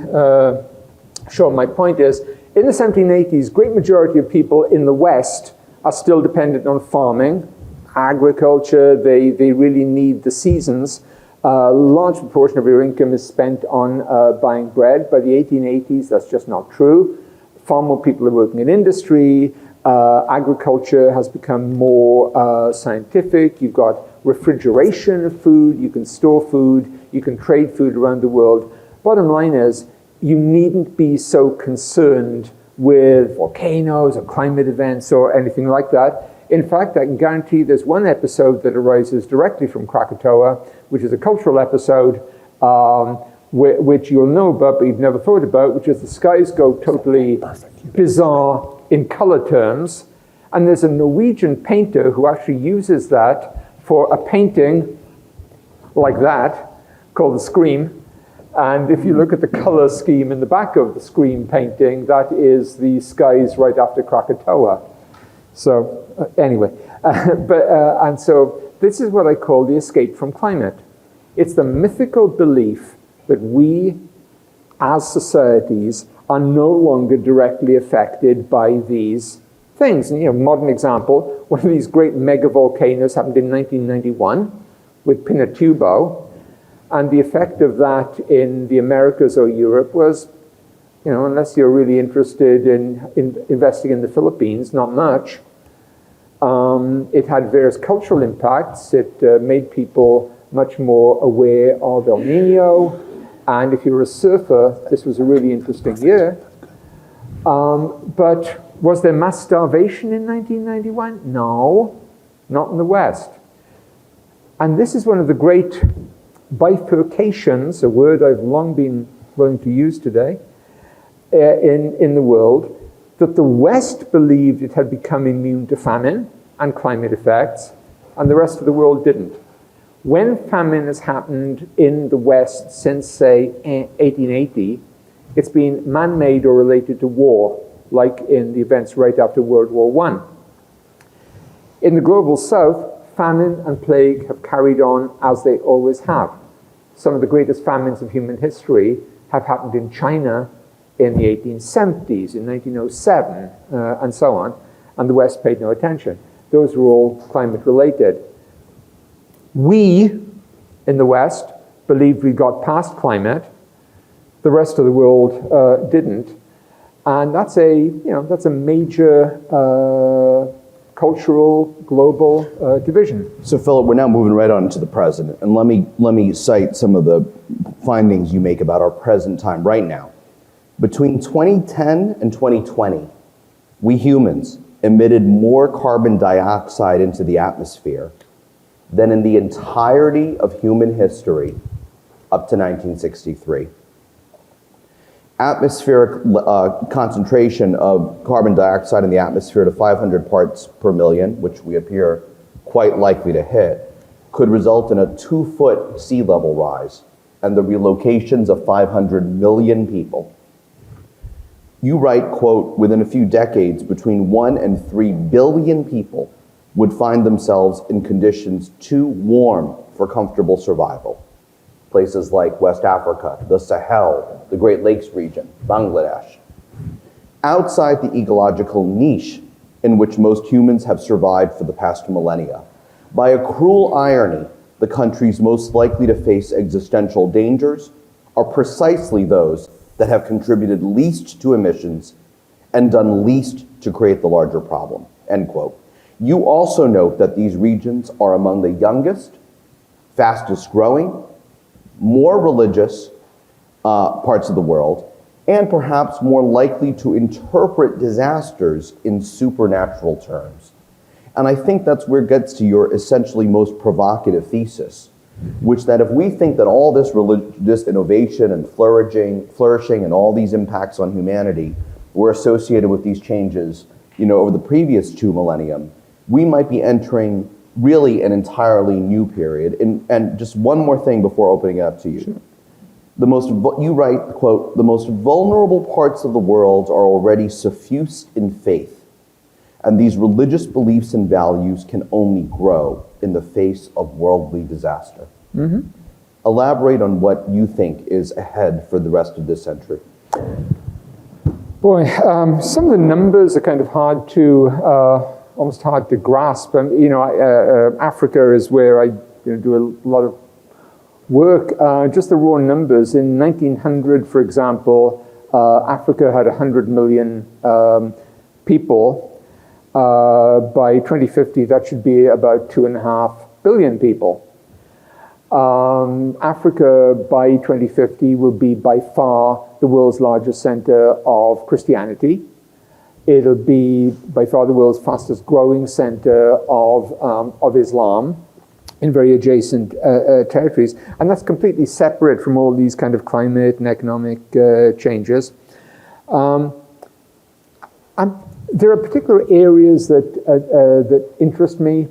short, my point is, in the 1780s, great majority of people in the West are still dependent on farming, agriculture. They really need the seasons. A large proportion of your income is spent on buying bread. By the 1880s, that's just not true. Far more people are working in industry. Agriculture has become more scientific. You've got refrigeration of food. You can store food. You can trade food around the world. Bottom line is, you needn't be so concerned with volcanoes or climate events or anything like that. In fact, I can guarantee there's one episode that arises directly from Krakatoa, which is a cultural episode, which you'll know about, but you've never thought about, which is the skies go totally bizarre in color terms. And there's a Norwegian painter who actually uses that for a painting like that, called The Scream. And if you look at the color scheme in the back of the Scream painting, that is the skies right after Krakatoa. So anyway, and so this is what I call the escape from climate. It's the mythical belief that we, as societies, are no longer directly affected by these things. And, modern example, one of these great mega volcanoes happened in 1991 with Pinatubo. And the effect of that in the Americas or Europe was, unless you're really interested in investing in the Philippines, not much. It had various cultural impacts. It made people much more aware of El Nino. And if you were a surfer, this was a really interesting year. But was there mass starvation in 1991? No, not in the West. And this is one of the great bifurcations, a word I've long been willing to use today, in the world, that the West believed it had become immune to famine and climate effects, and the rest of the world didn't. When famine has happened in the West since, say, 1880, it's been man-made or related to war, like in the events right after World War I. In the global South, famine and plague have carried on as they always have. Some of the greatest famines of human history have happened in China in the 1870s, in 1907, and so on, and the West paid no attention. Those were all climate-related. We, in the West, believed we got past climate. The rest of the world didn't. And that's a major cultural, global division. So, Philip, we're now moving right on to the present, and let me cite some of the findings you make about our present time right now. Between 2010 and 2020, we humans emitted more carbon dioxide into the atmosphere than in the entirety of human history up to 1963. Atmospheric concentration of carbon dioxide in the atmosphere to 500 parts per million, which we appear quite likely to hit, could result in a 2-foot sea level rise and the relocations of 500 million people. You write, quote, within a few decades, between 1 and 3 billion people would find themselves in conditions too warm for comfortable survival. Places like West Africa, the Sahel, the Great Lakes region, Bangladesh. Outside the ecological niche in which most humans have survived for the past millennia. By a cruel irony, the countries most likely to face existential dangers are precisely those that have contributed least to emissions and done least to create the larger problem, end quote. You also note that these regions are among the youngest, fastest growing, more religious parts of the world, and perhaps more likely to interpret disasters in supernatural terms. And I think that's where it gets to your essentially most provocative thesis, which that if we think that all this innovation and flourishing and all these impacts on humanity were associated with these changes, over the previous 2 millennium, we might be entering really an entirely new period. And just one more thing before opening it up to you. Sure. You write, quote, the most vulnerable parts of the world are already suffused in faith, and these religious beliefs and values can only grow in the face of worldly disaster. Mm-hmm. Elaborate on what you think is ahead for the rest of this century. Boy, some of the numbers are kind of hard to, almost hard to grasp. Africa is where I do a lot of work. Just the raw numbers. In 1900, for example, Africa had 100 million people. By 2050, that should be about 2.5 billion people. Africa, by 2050, will be by far the world's largest center of Christianity. It'll be by far the world's fastest growing center of Islam in very adjacent territories. And that's completely separate from all these kind of climate and economic changes. There are particular areas that interest me.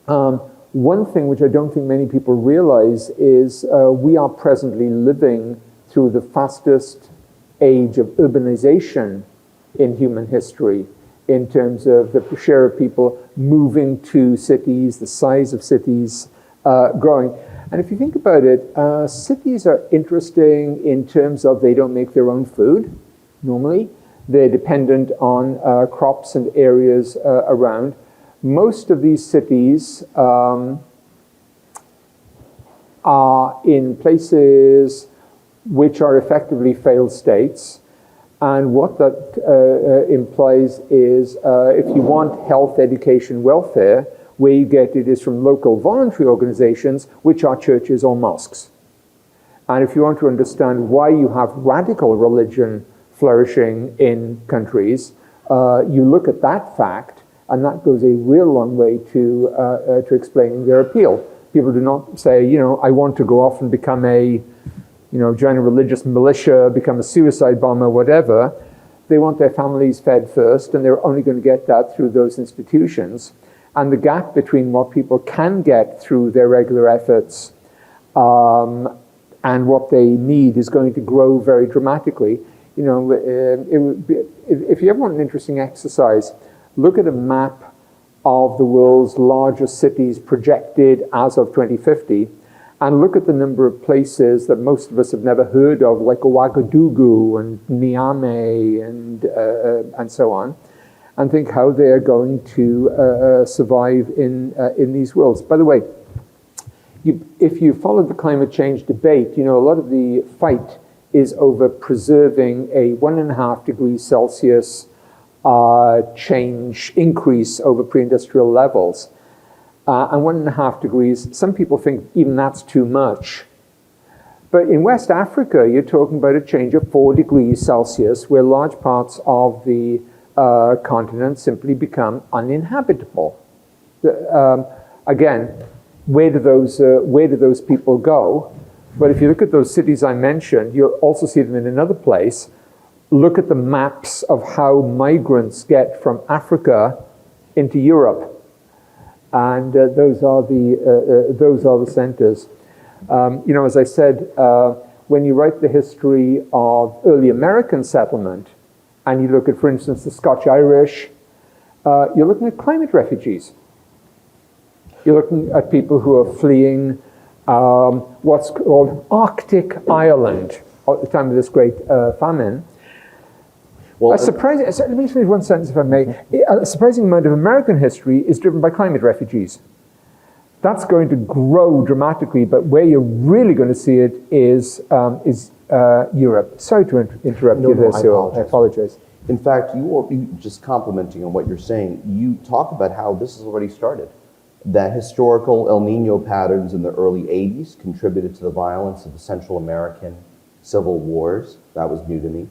One thing which I don't think many people realize is we are presently living through the fastest age of urbanization in human history in terms of the share of people moving to cities, the size of cities growing. And if you think about it, cities are interesting in terms of they don't make their own food, normally. They're dependent on crops and areas around. Most of these cities are in places which are effectively failed states. And what that implies is if you want health, education, welfare, where you get it is from local voluntary organizations, which are churches or mosques. And if you want to understand why you have radical religion flourishing in countries, you look at that fact, and that goes a real long way to explaining their appeal. People do not say, I want to go off and become join a religious militia, become a suicide bomber, whatever. They want their families fed first, and they're only going to get that through those institutions. And the gap between what people can get through their regular efforts and what they need is going to grow very dramatically. If you ever want an interesting exercise, look at a map of the world's largest cities projected as of 2050, and look at the number of places that most of us have never heard of, like Ouagadougou and Niamey and so on, and think how they are going to survive in these worlds. By the way, if you follow the climate change debate, a lot of the fight is over preserving a 1.5 degrees Celsius change increase over pre-industrial levels. And 1.5 degrees, some people think even that's too much. But in West Africa, you're talking about a change of 4 degrees Celsius, where large parts of the continents simply become uninhabitable. Again, where do those people go? But if you look at those cities I mentioned, you'll also see them in another place. Look at the maps of how migrants get from Africa into Europe, and those are the centers. As I said, when you write the history of early American settlement, and you look at, for instance, the Scotch-Irish, you're looking at climate refugees. You're looking at people who are fleeing what's called Arctic Ireland at the time of this great famine. Well, Let me finish one sentence, if I may. A surprising amount of American history is driven by climate refugees. That's going to grow dramatically, but where you're really going to see it is Europe. Sorry to interrupt you there, Sewell. I apologize. in fact, you just commenting on what you're saying, you talk about how this has already started. That historical El Nino patterns in the early 80s contributed to the violence of the Central American civil wars. That was new to me.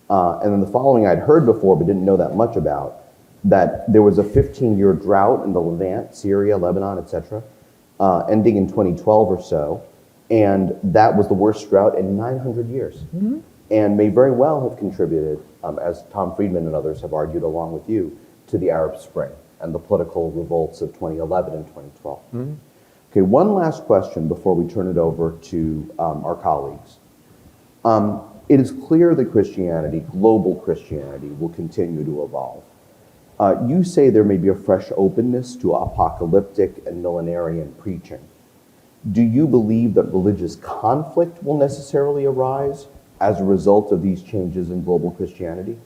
And then the following I'd heard before but didn't know that much about, that there was a 15-year drought in the Levant, Syria, Lebanon, etc., ending in 2012 or so. And that was the worst drought in 900 years. Mm-hmm. And may very well have contributed, as Tom Friedman and others have argued along with you, to the Arab Spring and the political revolts of 2011 and 2012. Mm-hmm. Okay, one last question before we turn it over to our colleagues. It is clear that Christianity, global Christianity, will continue to evolve. You say there may be a fresh openness to apocalyptic and millenarian preaching. Do you believe that religious conflict will necessarily arise as a result of these changes in global Christianity?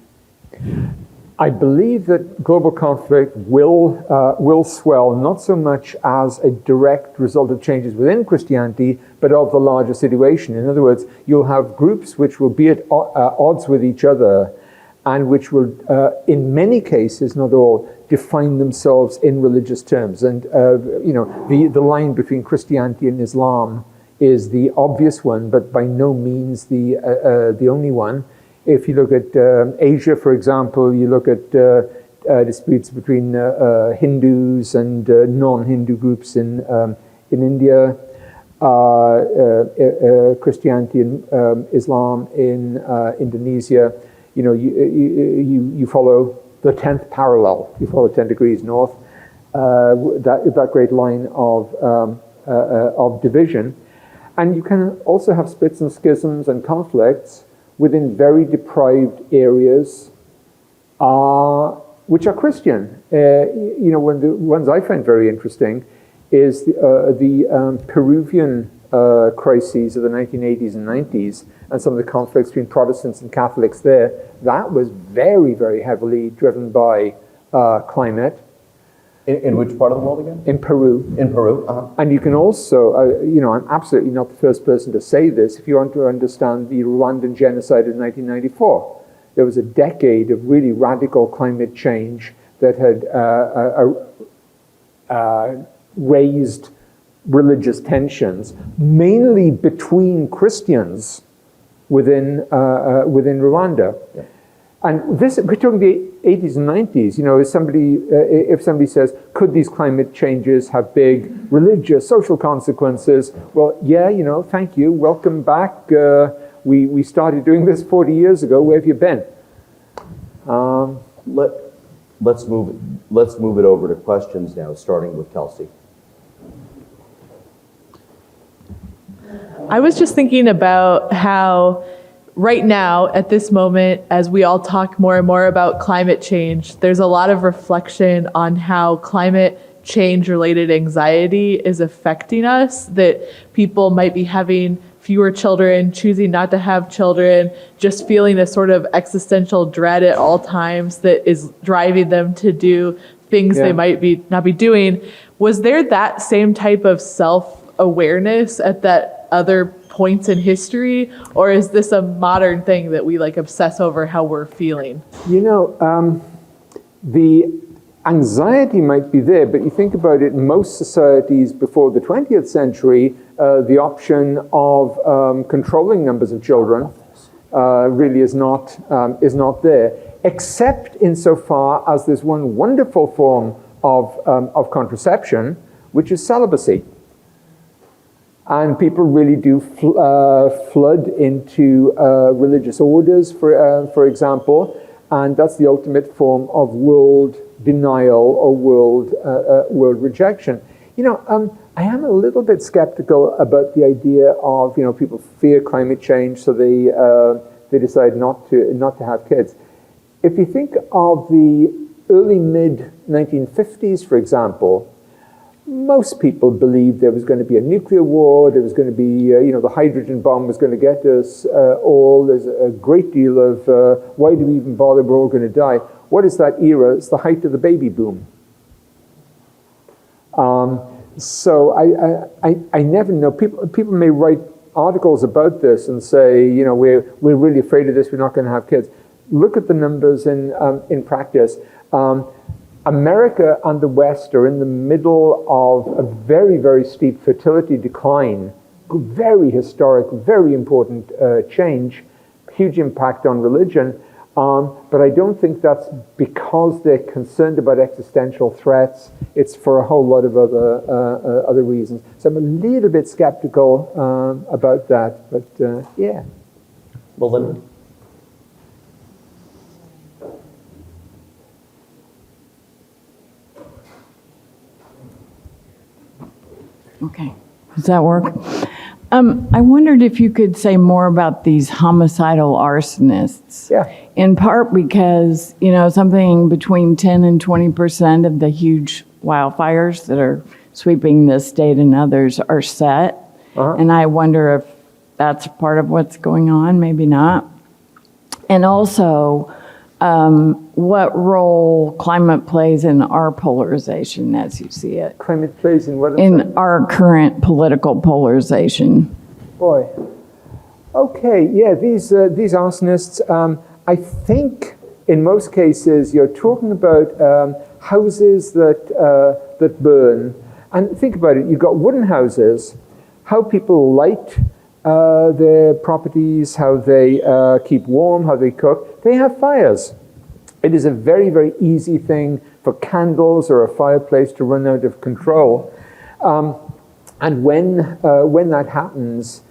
I believe that global conflict will swell, not so much as a direct result of changes within Christianity, but of the larger situation. In other words, you'll have groups which will be at odds with each other, and which will, in many cases, not all, define themselves in religious terms. And the line between Christianity and Islam is the obvious one, but by no means the only one. If you look at Asia, for example, you look at disputes between Hindus and non-Hindu groups in India, Christianity and Islam in Indonesia. You follow the 10th parallel. You follow 10 degrees north. That great line of division, and you can also have splits and schisms and conflicts within very deprived areas, which are Christian. One of the ones I find very interesting is the Peruvian crises of the 1980s and 90s, and some of the conflicts between Protestants and Catholics there. That was very, very heavily driven by climate. In which part of the world again? In Peru. In Peru, uh-huh. And you can also, I'm absolutely not the first person to say this, if you want to understand the Rwandan genocide in 1994. There was a decade of really radical climate change that had raised religious tensions, mainly between Christians within Rwanda. Yeah. And this, we're talking the 80s and 90s. If somebody says, could these climate changes have big religious, social consequences? Well, yeah, thank you, welcome back. We started doing this 40 years ago. Where have you been? Let's move it over to questions now, starting with Kelsey. I was just thinking about how right now, at this moment, as we all talk more and more about climate change, there's a lot of reflection on how climate change-related anxiety is affecting us, that people might be having fewer children, choosing not to have children, just feeling a sort of existential dread at all times that is driving them to do things they might not be doing. Was there that same type of self-awareness at that other points in history, or is this a modern thing that we obsess over how we're feeling? The anxiety might be there, but you think about it, most societies before the 20th century, the option of controlling numbers of children really is not there. except insofar as there's one wonderful form of contraception, which is celibacy. And people really do flood into religious orders, for example, and that's the ultimate form of world denial or world rejection. I am a little bit skeptical about the idea of, people fear climate change, so they decide not to have kids. If you think of the early mid-1950s, for example, most people believed there was going to be a nuclear war, there was going to be, the hydrogen bomb was going to get us all. There's a great deal of, why do we even bother, we're all going to die. What is that era? It's the height of the baby boom. So I never know. People may write articles about this and say, we're really afraid of this, we're not going to have kids. Look at the numbers in practice. America and the West are in the middle of a very, very steep fertility decline, very historic, very important change, huge impact on religion. But I don't think that's because they're concerned about existential threats. It's for a whole lot of other reasons. So I'm a little bit skeptical about that. But yeah. Melinda? Okay, does that work? I wondered if you could say more about these homicidal arsonists. Yeah. In part because, something between 10 and 20% of the huge wildfires that are sweeping this state and others are set. Uh-huh. And I wonder if that's part of what's going on, maybe not. And also, what role climate plays in our polarization as you see it. Climate plays in what? In our current political polarization. Boy. Okay, yeah, these arsonists, I think in most cases you're talking about houses that burn. And think about it, you've got wooden houses, how people light their properties, how they keep warm, how they cook. They have fires. It is a very, very easy thing for candles or a fireplace to run out of control. And when that happens,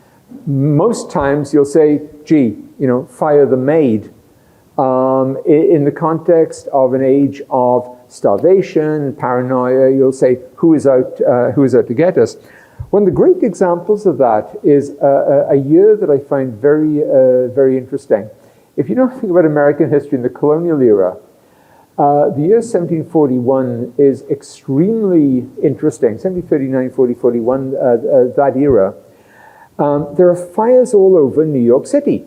most times you'll say, gee, fire the maid. In the context of an age of starvation, paranoia, you'll say, who is out to get us? One of the great examples of that is a year that I find very, very interesting. If you don't think about American history in the colonial era, the year 1741 is extremely interesting. 1739, 40, 41, that era. There are fires all over New York City.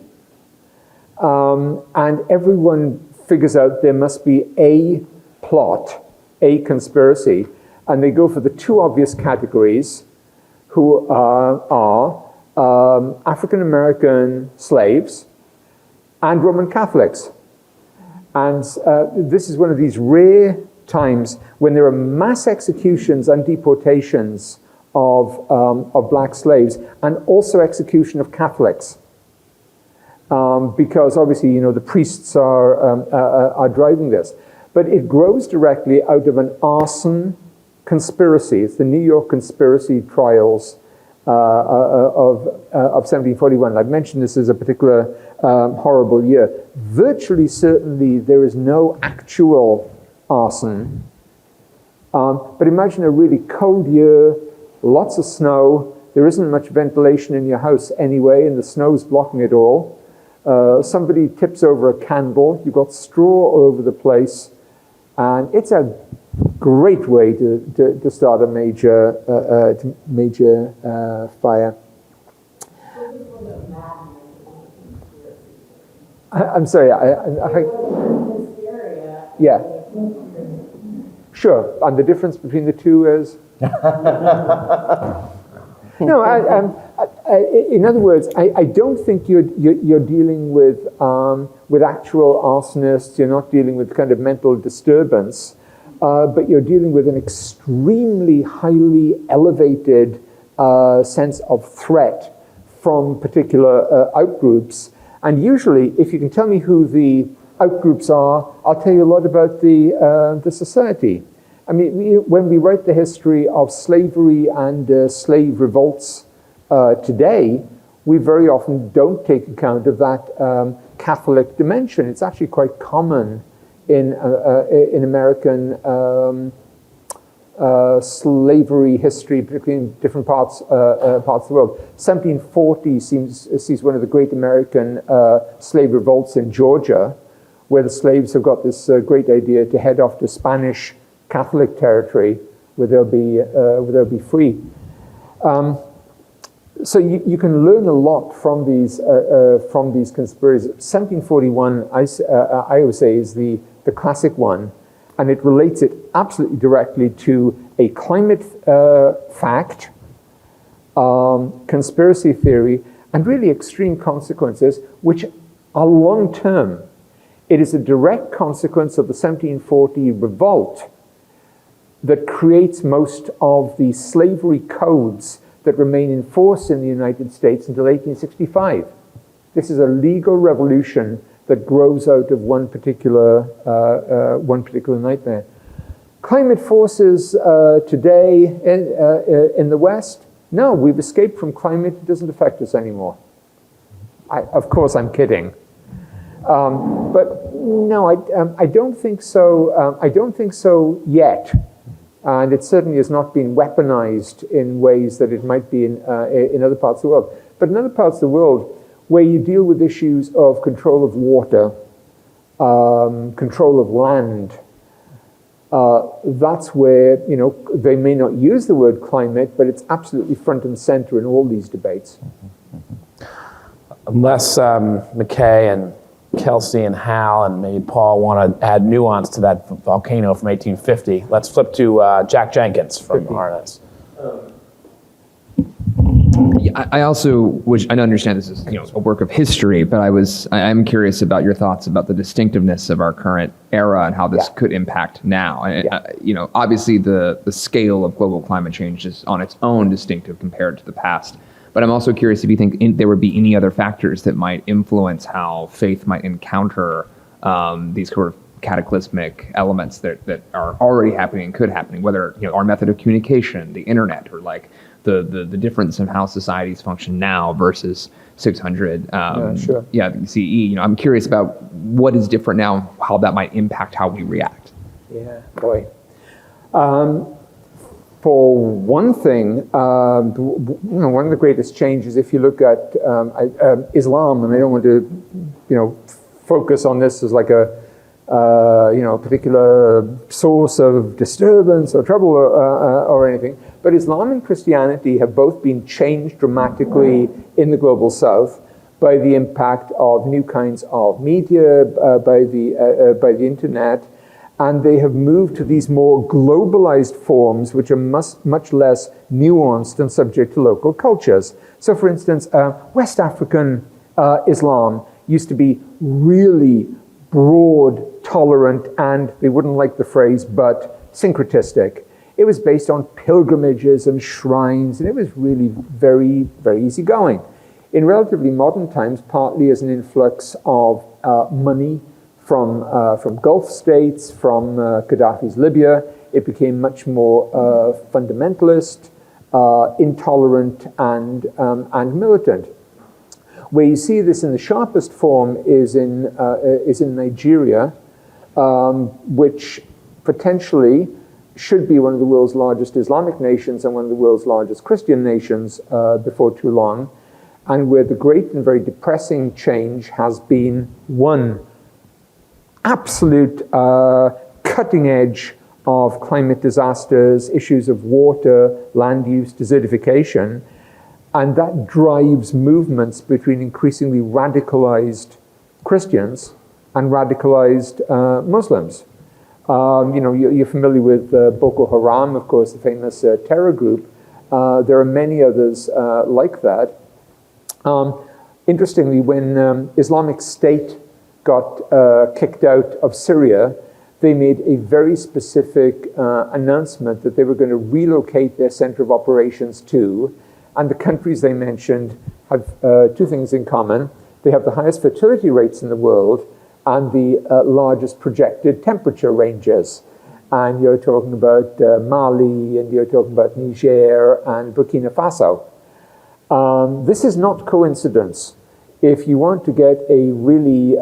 And everyone figures out there must be a plot, a conspiracy. And they go for the two obvious categories, who are African-American slaves and Roman Catholics. And this is one of these rare times when there are mass executions and deportations of black slaves, and also execution of Catholics. Because obviously, the priests are driving this. But it grows directly out of an arson conspiracy. It's the New York conspiracy trials of 1741. I've mentioned this as a particular horrible year. Virtually certainly there is no actual arson. But imagine a really cold year, lots of snow. There isn't much ventilation in your house anyway, and the snow's blocking it all. Somebody tips over a candle. You've got straw all over the place. And it's a great way to start a major fire. I'm sorry. Yeah. Sure. And the difference between the two is? No. In other words, I don't think you're dealing with actual arsonists. You're not dealing with kind of mental disturbance, but you're dealing with an extremely highly elevated sense of threat from particular outgroups. And usually, if you can tell me who the outgroups are, I'll tell you a lot about the society. I mean, when we write the history of slavery and slave revolts today, we very often don't take account of that Catholic dimension. It's actually quite common in American slavery history, particularly in different parts of the world. 1740 sees one of the great American slave revolts in Georgia, where the slaves have got this great idea to head off to Spanish Catholic territory, where they'll be free. So you can learn a lot from these conspiracies. 1741, I always say, is the classic one, and it relates it absolutely directly to a climate fact, conspiracy theory, and really extreme consequences, which are long term. It is a direct consequence of the 1740 revolt that creates most of the slavery codes that remain in force in the United States until 1865. This is a legal revolution that grows out of one particular nightmare. Climate forces today in the West, no, we've escaped from climate. It doesn't affect us anymore. Of course, I'm kidding. But no, I don't think so. I don't think so yet. And it certainly has not been weaponized in ways that it might be in other parts of the world. But in other parts of the world, where you deal with issues of control of water, control of land, that's where, they may not use the word climate, but it's absolutely front and center in all these debates. Unless McKay and Kelsey and Hal and maybe Paul want to add nuance to that volcano from 1850, let's flip to Jack Jenkins from RNS. I also, I understand this is a work of history, but I'm curious about your thoughts about the distinctiveness of our current era and how this could impact now. Obviously the scale of global climate change is on its own distinctive compared to the past. But I'm also curious if you think there would be any other factors that might influence how faith might encounter these sort of cataclysmic elements that are already happening and could happen, whether our method of communication, the internet, or like the difference in how societies function now versus 600 CE. I'm curious about what is different now, how that might impact how we react. Yeah, boy. For one thing, one of the greatest changes, if you look at Islam, and I don't want to, focus on this as like a particular source of disturbance or trouble or anything, but Islam and Christianity have both been changed dramatically in the global South by the impact of new kinds of media, by the internet. And they have moved to these more globalized forms, which are much less nuanced and subject to local cultures. So, for instance, West African Islam used to be really broad, tolerant, and they wouldn't like the phrase, but syncretistic. It was based on pilgrimages and shrines, and it was really very, very easygoing. In relatively modern times, partly as an influx of money, from Gulf states, from Gaddafi's Libya, it became much more fundamentalist, intolerant, and militant. Where you see this in the sharpest form is in Nigeria, which potentially should be one of the world's largest Islamic nations and one of the world's largest Christian nations before too long, and where the great and very depressing change has been one absolute cutting edge of climate disasters, issues of water, land use, desertification, and that drives movements between increasingly radicalized Christians and radicalized Muslims. You're familiar with Boko Haram, of course, the famous terror group. There are many others like that. Interestingly, when Islamic State got kicked out of Syria, they made a very specific announcement that they were going to relocate their center of operations to, and the countries they mentioned have two things in common. They have the highest fertility rates in the world, and the largest projected temperature ranges. And you're talking about Mali, and you're talking about Niger and Burkina Faso. This is not coincidence. If you want to get a really,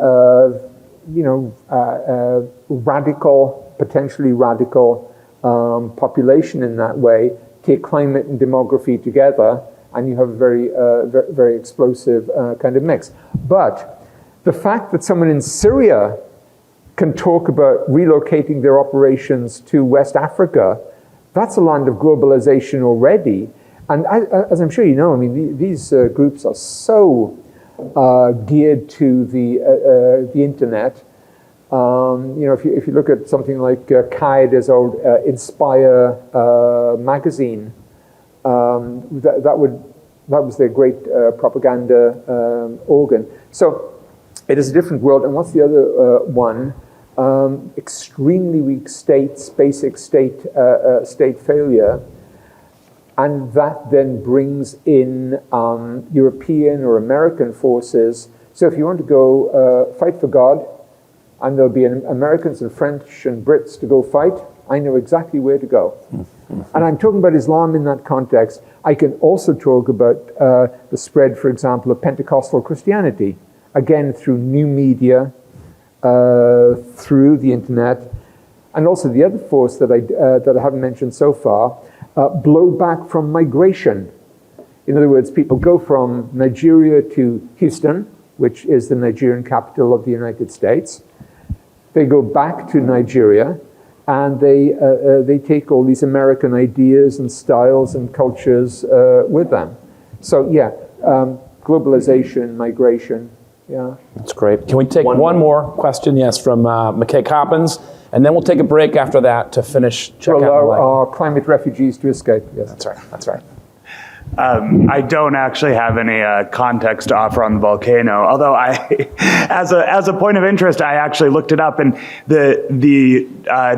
radical, potentially radical population in that way, take climate and demography together, and you have a very, very explosive kind of mix. But the fact that someone in Syria can talk about relocating their operations to West Africa, that's a land of globalization already. And as I'm sure you know, I mean, these groups are so geared to the internet. If you look at something like Qaeda's old Inspire magazine, that was their great propaganda organ. So it is a different world. And what's the other one? Extremely weak states, basic state failure. And that then brings in European or American forces. So if you want to go fight for God, and there'll be Americans and French and Brits to go fight, I know exactly where to go. And I'm talking about Islam in that context. I can also talk about the spread, for example, of Pentecostal Christianity, again through new media, through the internet, and also the other force that I haven't mentioned so far, blowback from migration. In other words, people go from Nigeria to Houston, which is the Nigerian capital of the United States. They go back to Nigeria, and they take all these American ideas and styles and cultures with them. So yeah, globalization, migration, yeah. That's great. Can we take one more question? Yes, from McKay Coppins, and then we'll take a break after that to finish. To allow our climate refugees to escape. Yes, that's right. That's right. I don't actually have any context to offer on the volcano, although as a point of interest, I actually looked it up, and the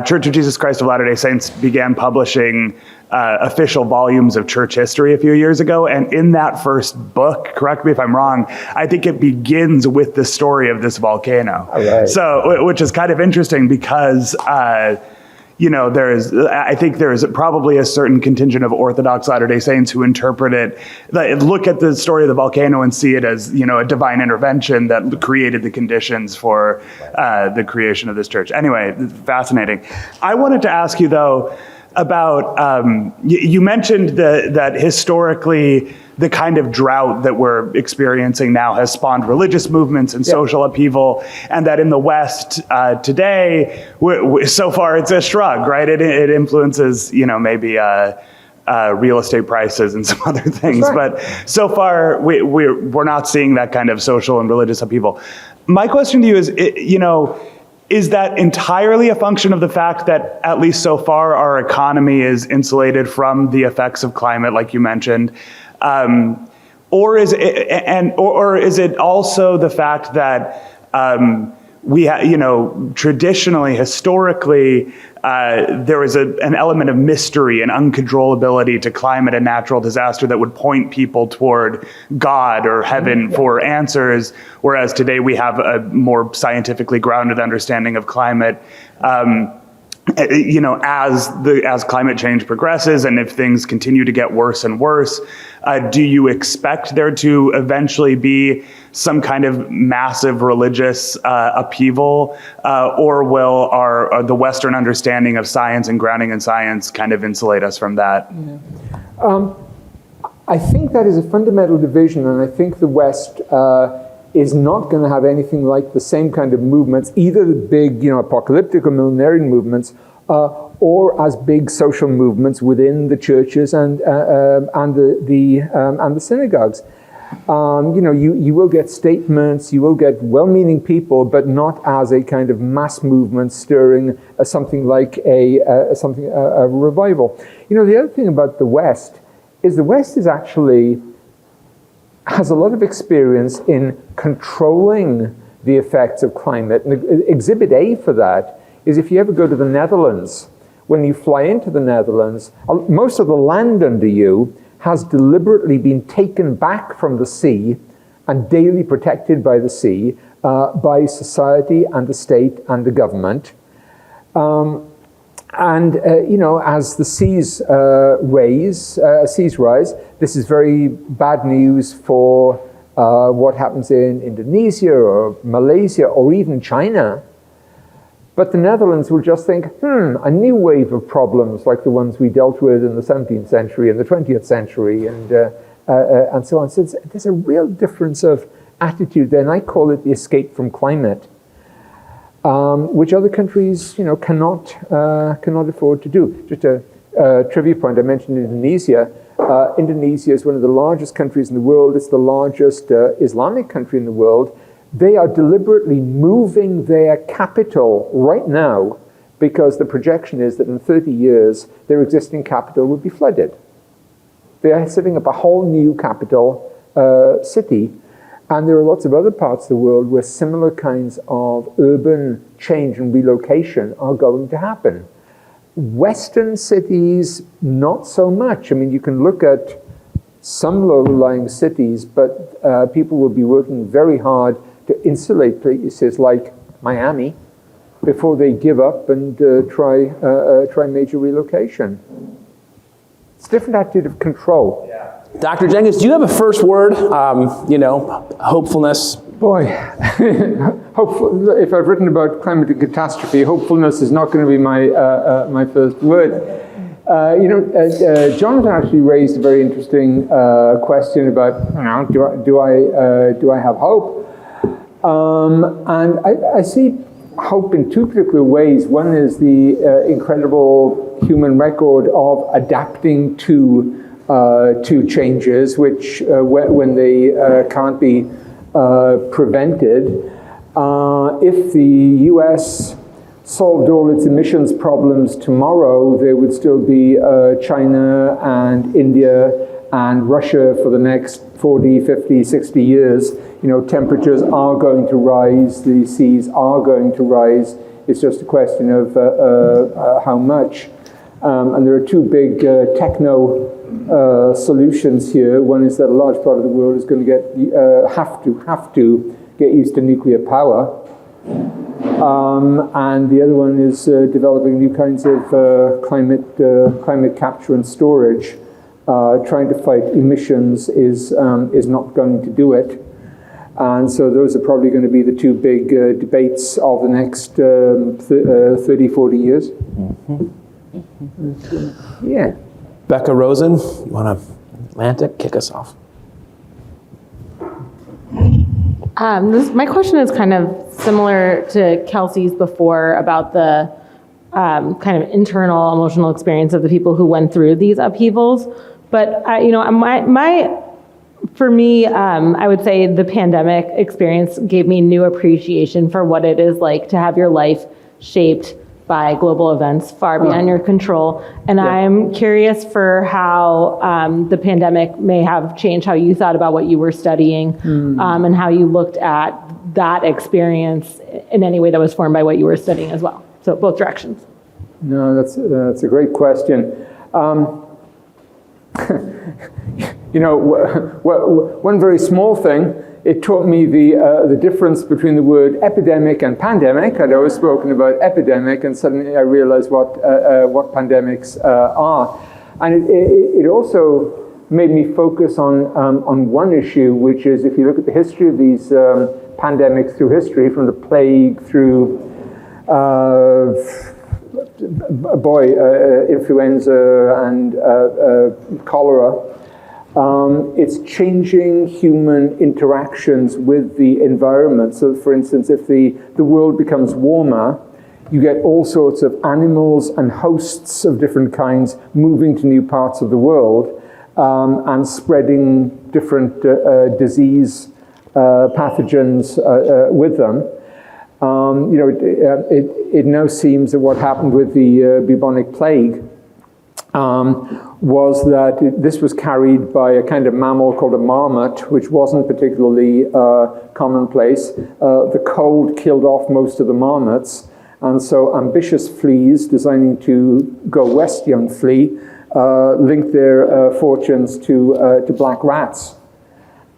Church of Jesus Christ of Latter-day Saints began publishing official volumes of church history a few years ago, and in that first book, correct me if I'm wrong, I think it begins with the story of this volcano. All right. So, which is kind of interesting because I think there is probably a certain contingent of Orthodox Latter-day Saints who interpret it, look at the story of the volcano and see it as, a divine intervention that created the conditions for the creation of this church. Anyway, fascinating. I wanted to ask you, though, about, you mentioned that historically, the kind of drought that we're experiencing now has spawned religious movements and social upheaval, and that in the West today, so far it's a shrug, right? It influences, maybe real estate prices and some other things, right. But so far we're not seeing that kind of social and religious upheaval. My question to you is, is that entirely a function of the fact that, at least so far, our economy is insulated from the effects of climate, like you mentioned? Or is it also the fact that we traditionally, historically, there is an element of mystery and uncontrollability to climate and natural disaster that would point people toward God or heaven for answers, whereas today we have a more scientifically grounded understanding of climate. As climate change progresses, and if things continue to get worse and worse, do you expect there to eventually be some kind of massive religious upheaval, or will the Western understanding of science and grounding in science kind of insulate us from that? Yeah. I think that is a fundamental division, and I think the West is not going to have anything like the same kind of movements, either the big, apocalyptic or millenarian movements, or as big social movements within the churches and the synagogues. You will get statements, you will get well-meaning people, but not as a kind of mass movement stirring something like a revival. The other thing about the West is actually has a lot of experience in controlling the effects of climate. And Exhibit A for that is if you ever go to the Netherlands, when you fly into the Netherlands, most of the land under you has deliberately been taken back from the sea and daily protected by the sea by society and the state and the government. As the seas rise, this is very bad news for what happens in Indonesia or Malaysia or even China. But the Netherlands will just think, a new wave of problems like the ones we dealt with in the 17th century and the 20th century and so on. So there's a real difference of attitude there, and I call it the escape from climate, which other countries, cannot afford to do. Just a trivia point, I mentioned Indonesia. Indonesia is one of the largest countries in the world. It's the largest Islamic country in the world. They are deliberately moving their capital right now because the projection is that in 30 years, their existing capital will be flooded. They are setting up a whole new capital city. And there are lots of other parts of the world where similar kinds of urban change and relocation are going to happen. Western cities, not so much. I mean, you can look at some low-lying cities, but people will be working very hard to insulate places like Miami before they give up and try major relocation. It's a different attitude of control. Yeah. Dr. Jenkins, do you have a first word? Hopefulness. Boy, hopeful. If I've written about climate and catastrophe, hopefulness is not going to be my first word. Jonathan actually raised a very interesting question about, do I have hope? And I see hope in two particular ways. One is the incredible human record of adapting to changes, which when they can't be prevented. If the US solved all its emissions problems tomorrow, there would still be China and India and Russia for the next 40, 50, 60 years. Temperatures are going to rise, the seas are going to rise. It's just a question of how much. And there are two big techno solutions here. One is that a large part of the world is going to have to get used to nuclear power. And the other one is developing new kinds of climate capture and storage. Trying to fight emissions is not going to do it. And so those are probably going to be the two big debates of the next 30, 40 years. Mm-hmm. Yeah. Becca Rosen, you want to Atlantic kick us off? My question is kind of similar to Kelsey's before about the kind of internal emotional experience of the people who went through these upheavals. But for me, I would say the pandemic experience gave me new appreciation for what it is like to have your life shaped by global events far beyond your control. And I'm curious for how the pandemic may have changed how you thought about what you were studying and how you looked at that experience in any way that was formed by what you were studying as well. So both directions. No, that's a great question. One very small thing, it taught me the difference between the word epidemic and pandemic. I'd always spoken about epidemic, and suddenly I realized what pandemics are. And it also made me focus on one issue, which is if you look at the history of these pandemics through history, from the plague through influenza and cholera, it's changing human interactions with the environment. So, for instance, if the world becomes warmer, you get all sorts of animals and hosts of different kinds moving to new parts of the world and spreading different disease pathogens with them. It now seems that what happened with the Bubonic Plague was that this was carried by a kind of mammal called a marmot, which wasn't particularly commonplace. The cold killed off most of the marmots, and so ambitious fleas designing to go west, young flea, linked their fortunes to black rats.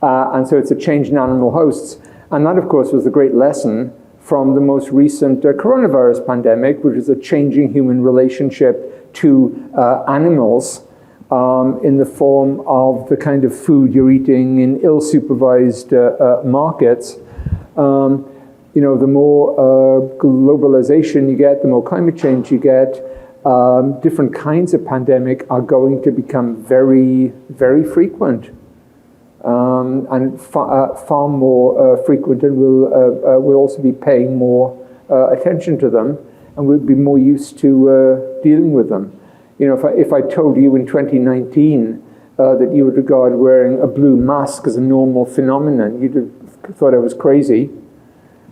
And so it's a change in animal hosts. And that, of course, was the great lesson from the most recent coronavirus pandemic, which is a changing human relationship to animals in the form of the kind of food you're eating in ill-supervised markets. You know, the more globalization you get, the more climate change you get, different kinds of pandemic are going to become very, very frequent. And far more frequent, and we'll also be paying more attention to them, and we'll be more used to dealing with them. You know, if I told you in 2019 that you would regard wearing a blue mask as a normal phenomenon, you'd have thought I was crazy.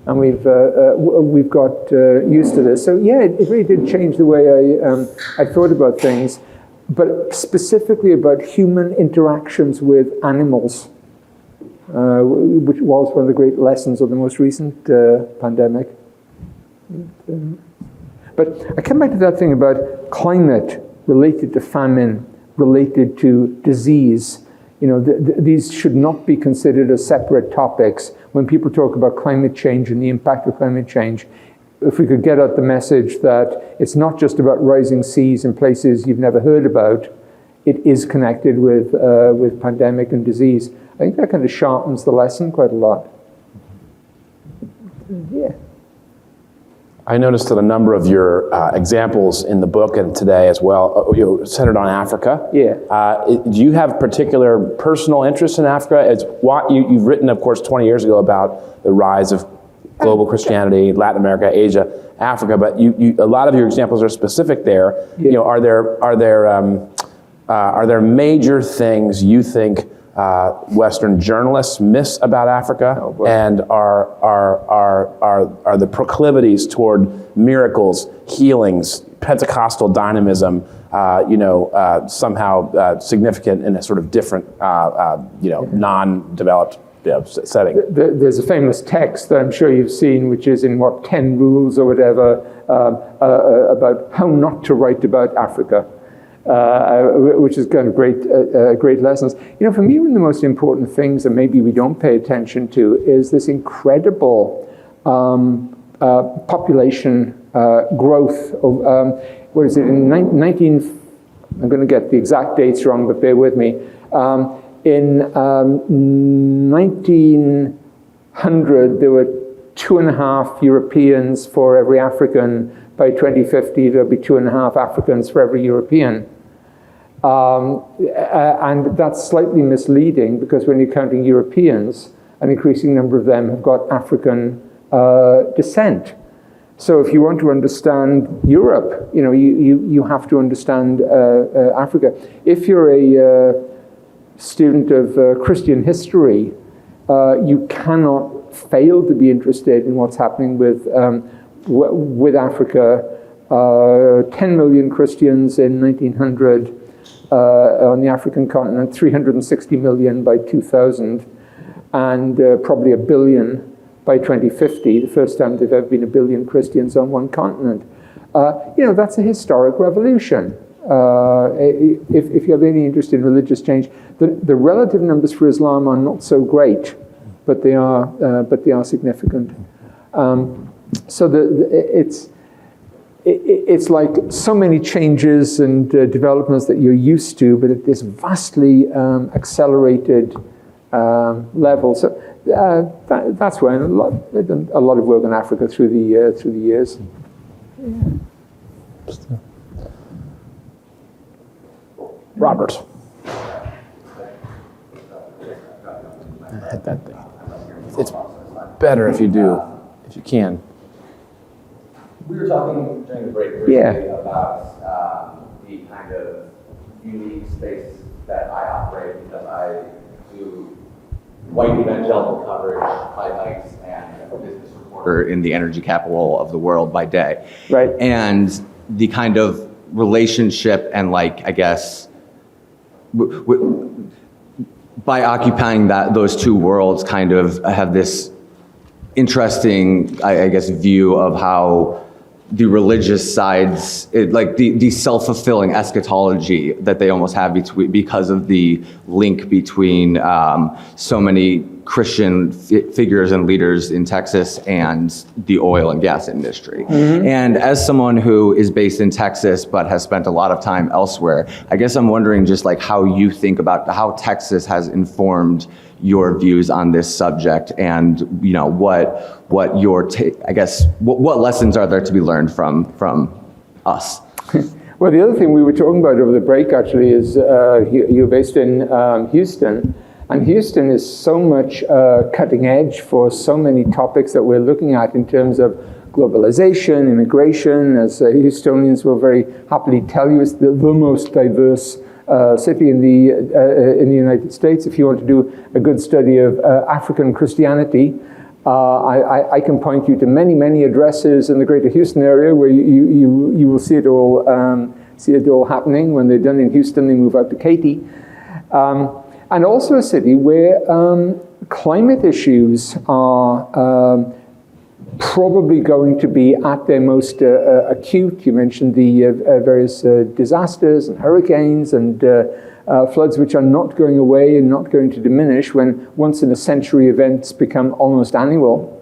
And we've got used to this. So yeah, it really did change the way I thought about things, but specifically about human interactions with animals, which was one of the great lessons of the most recent pandemic. But I come back to that thing about climate related to famine, related to disease. You know, these should not be considered as separate topics. When people talk about climate change and the impact of climate change, if we could get out the message that it's not just about rising seas in places you've never heard about, it is connected with pandemic and disease. I think that kind of sharpens the lesson quite a lot. Yeah. I noticed that a number of your examples in the book and today as well, centered on Africa. Yeah. Do you have particular personal interest in Africa? It's what you've written, of course, 20 years ago about the rise of global Christianity, Latin America, Asia, Africa. But a lot of your examples are specific there. Yeah. You know, are there major things you think Western journalists miss about Africa, and are the proclivities toward miracles, healings, Pentecostal dynamism, somehow significant in a sort of different, non-developed setting? There's a famous text that I'm sure you've seen, which is in 10 rules or whatever, about how not to write about Africa. Which is kind of great lessons. You know, for me, one of the most important things that maybe we don't pay attention to is this incredible population growth of, what is it, in I'm going to get the exact dates wrong, but bear with me. In 1900, there were 2.5 Europeans for every African. By 2050, there'll be 2.5 Africans for every European. And that's slightly misleading because when you're counting Europeans, an increasing number of them have got African descent. So if you want to understand Europe, you know, you have to understand Africa. If you're a student of Christian history, you cannot fail to be interested in what's happening with Africa. 10 million Christians in 1900 on the African continent, 360 million by 2000, and probably 1 billion by 2050, the first time there've ever been 1 billion Christians on one continent. You know, that's a historic revolution. If you have any interest in religious change, the relative numbers for Islam are not so great, but they are significant. So it's like so many changes and developments that you're used to, but at this vastly accelerated level. So that's why they've done a lot of work in Africa through the years. Yeah. Robert. Hit that thing. It's better if you do, if you can. We were talking during the break briefly about the kind of unique space that I operate because I do white evangelical coverage by night and a business reporter in the energy capital of the world by day. Right. And the kind of relationship and I guess, by occupying those two worlds kind of have this interesting, I guess, view of how the religious sides, like the self-fulfilling eschatology that they almost have because of the link between so many Christian figures and leaders in Texas and the oil and gas industry. And as someone who is based in Texas but has spent a lot of time elsewhere, I guess I'm wondering just like how you think about how Texas has informed your views on this subject, and what your what lessons are there to be learned from us? Well, the other thing we were talking about over the break actually is you're based in Houston, and Houston is so much cutting edge for so many topics that we're looking at in terms of globalization, immigration. As Houstonians will very happily tell you, it's the most diverse city in the United States. If you want to do a good study of African Christianity, I can point you to many addresses in the Greater Houston area where you will see it all happening. When they're done in Houston, they move out to Katy, and also a city where climate issues are probably going to be at their most acute. You mentioned the various disasters and hurricanes and floods, which are not going away and not going to diminish when once-in-a-century events become almost annual.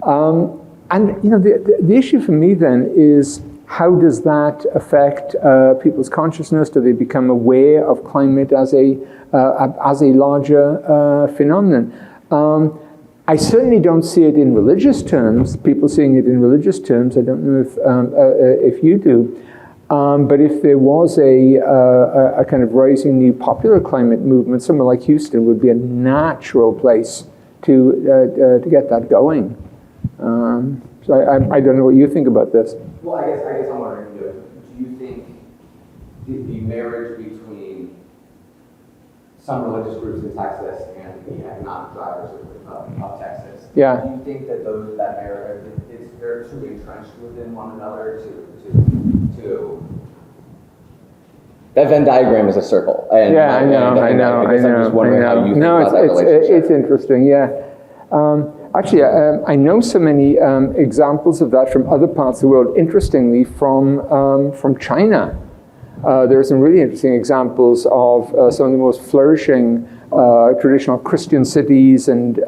And the issue for me then is, how does that affect people's consciousness? Do they become aware of climate as a larger phenomenon? I certainly don't see it in religious terms. People seeing it in religious terms. I don't know if you do. But if there was a kind of rising new popular climate movement, somewhere like Houston would be a natural place to get that going. So I don't know what you think about this. Well, I guess I'm wondering, do you think the marriage between some religious groups in Texas and the economic drivers of Texas, do you think that that marriage, they're too entrenched within one another to that Venn diagram is a circle. And I know. I'm just wondering how you think about that relationship. It's interesting, Actually, I know so many examples of that from other parts of the world. Interestingly, from China, there are some really interesting examples of some of the most flourishing traditional Christian cities and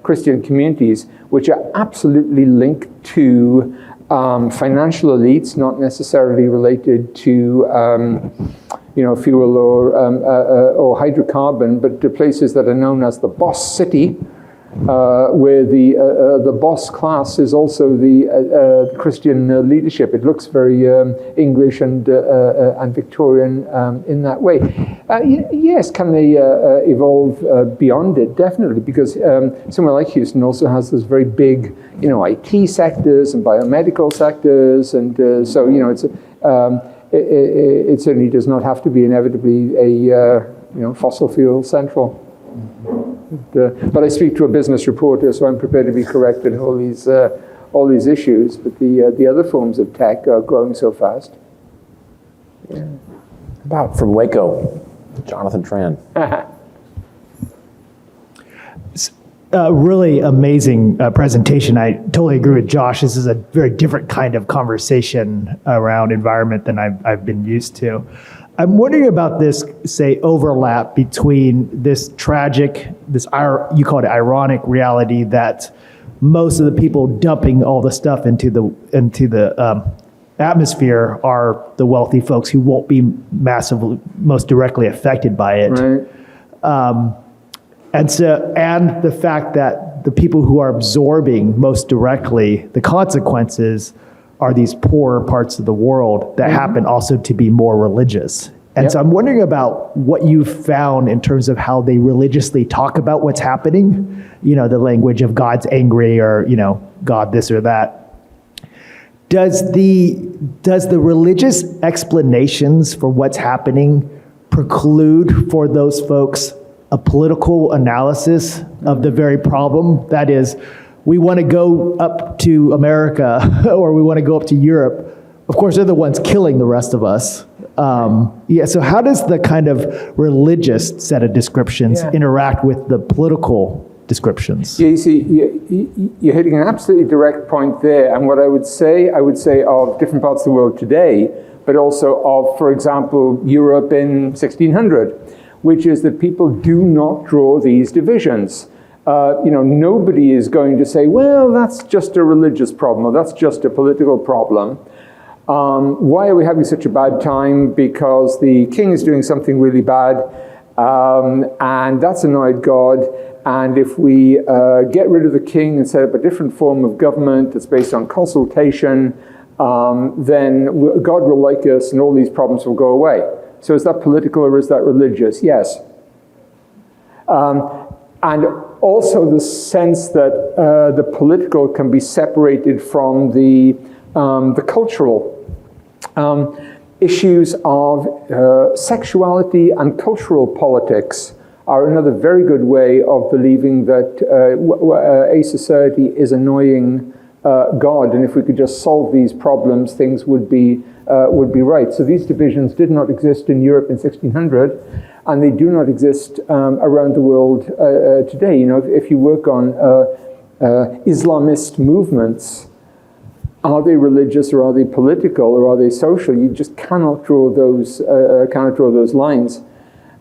Christian communities, which are absolutely linked to financial elites, not necessarily related to fuel or hydrocarbon, but to places that are known as the boss city, where the boss class is also the Christian leadership. It looks very English and Victorian in that way. Yes, can they evolve beyond it? Definitely, because somewhere like Houston also has those very big, IT sectors and biomedical sectors, and so it's it certainly does not have to be inevitably a fossil fuel central. But I speak to a business reporter, so I'm prepared to be corrected in all these issues. But the other forms of tech are growing so fast. Yeah. About from Waco, Jonathan Tran. Really amazing presentation. I totally agree with Josh. This is a very different kind of conversation around environment than I've been used to. I'm wondering about this, say, overlap between this tragic, you call it ironic reality that most of the people dumping all the stuff into the atmosphere are the wealthy folks who won't be most directly affected by it. Right. And the fact that the people who are absorbing most directly the consequences are these poorer parts of the world that happen also to be more religious. And so I'm wondering about what you've found in terms of how they religiously talk about what's happening, the language of God's angry or, God this or that. Does the religious explanations for what's happening preclude for those folks a political analysis of the very problem? That is, we want to go up to America or we want to go up to Europe. Of course, they're the ones killing the rest of us. So how does the kind of religious set of descriptions interact with the political descriptions. Yeah, you see, you're hitting an absolutely direct point there. And what I would say of different parts of the world today, but also of, for example, Europe in 1600, which is that people do not draw these divisions. Nobody is going to say, well, that's just a religious problem, or that's just a political problem. Why are we having such a bad time? Because the king is doing something really bad, and that's annoyed God. And if we get rid of the king and set up a different form of government that's based on consultation, then God will like us and all these problems will go away. So is that political or is that religious? Yes. And also the sense that the political can be separated from the cultural. Issues of sexuality and cultural politics are another very good way of believing that a society is annoying God, and if we could just solve these problems, things would be right. So these divisions did not exist in Europe in 1600, and they do not exist around the world today. If you work on Islamist movements, are they religious or are they political or are they social? You just cannot draw those lines.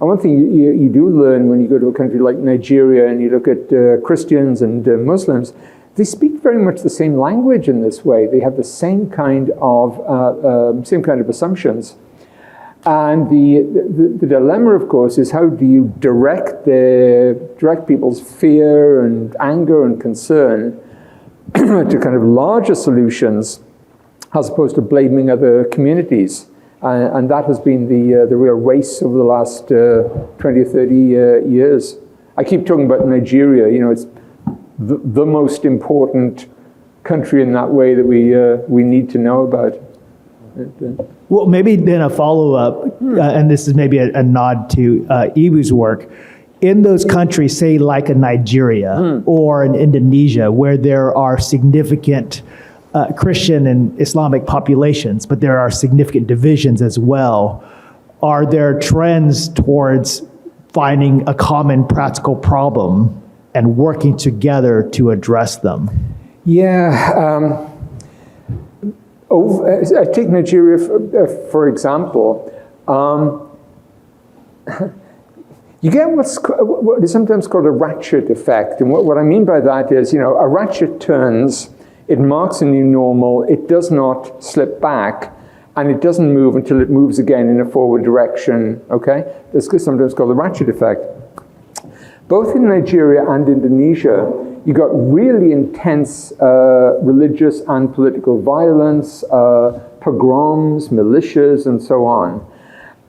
And one thing you do learn when you go to a country like Nigeria and you look at Christians and Muslims, they speak very much the same language in this way. They have the same kind of assumptions. And the dilemma, of course, is how do you direct people's fear and anger and concern to kind of larger solutions, as opposed to blaming other communities. And that has been the real race over the last 20 or 30 years. I keep talking about Nigeria. It's the most important country in that way that we need to know about. Well, maybe then a follow-up, and this is maybe a nod to Ibu's work. In those countries, say like a Nigeria or in Indonesia, where there are significant Christian and Islamic populations, but there are significant divisions as well, are there trends towards finding a common practical problem and working together to address them? Yeah. Take Nigeria, for example. You get what is sometimes called a ratchet effect. And what I mean by that is, a ratchet turns, it marks a new normal, it does not slip back, and it doesn't move until it moves again in a forward direction, okay? This is sometimes called the ratchet effect. Both in Nigeria and Indonesia, you got really intense religious and political violence, pogroms, militias, and so on.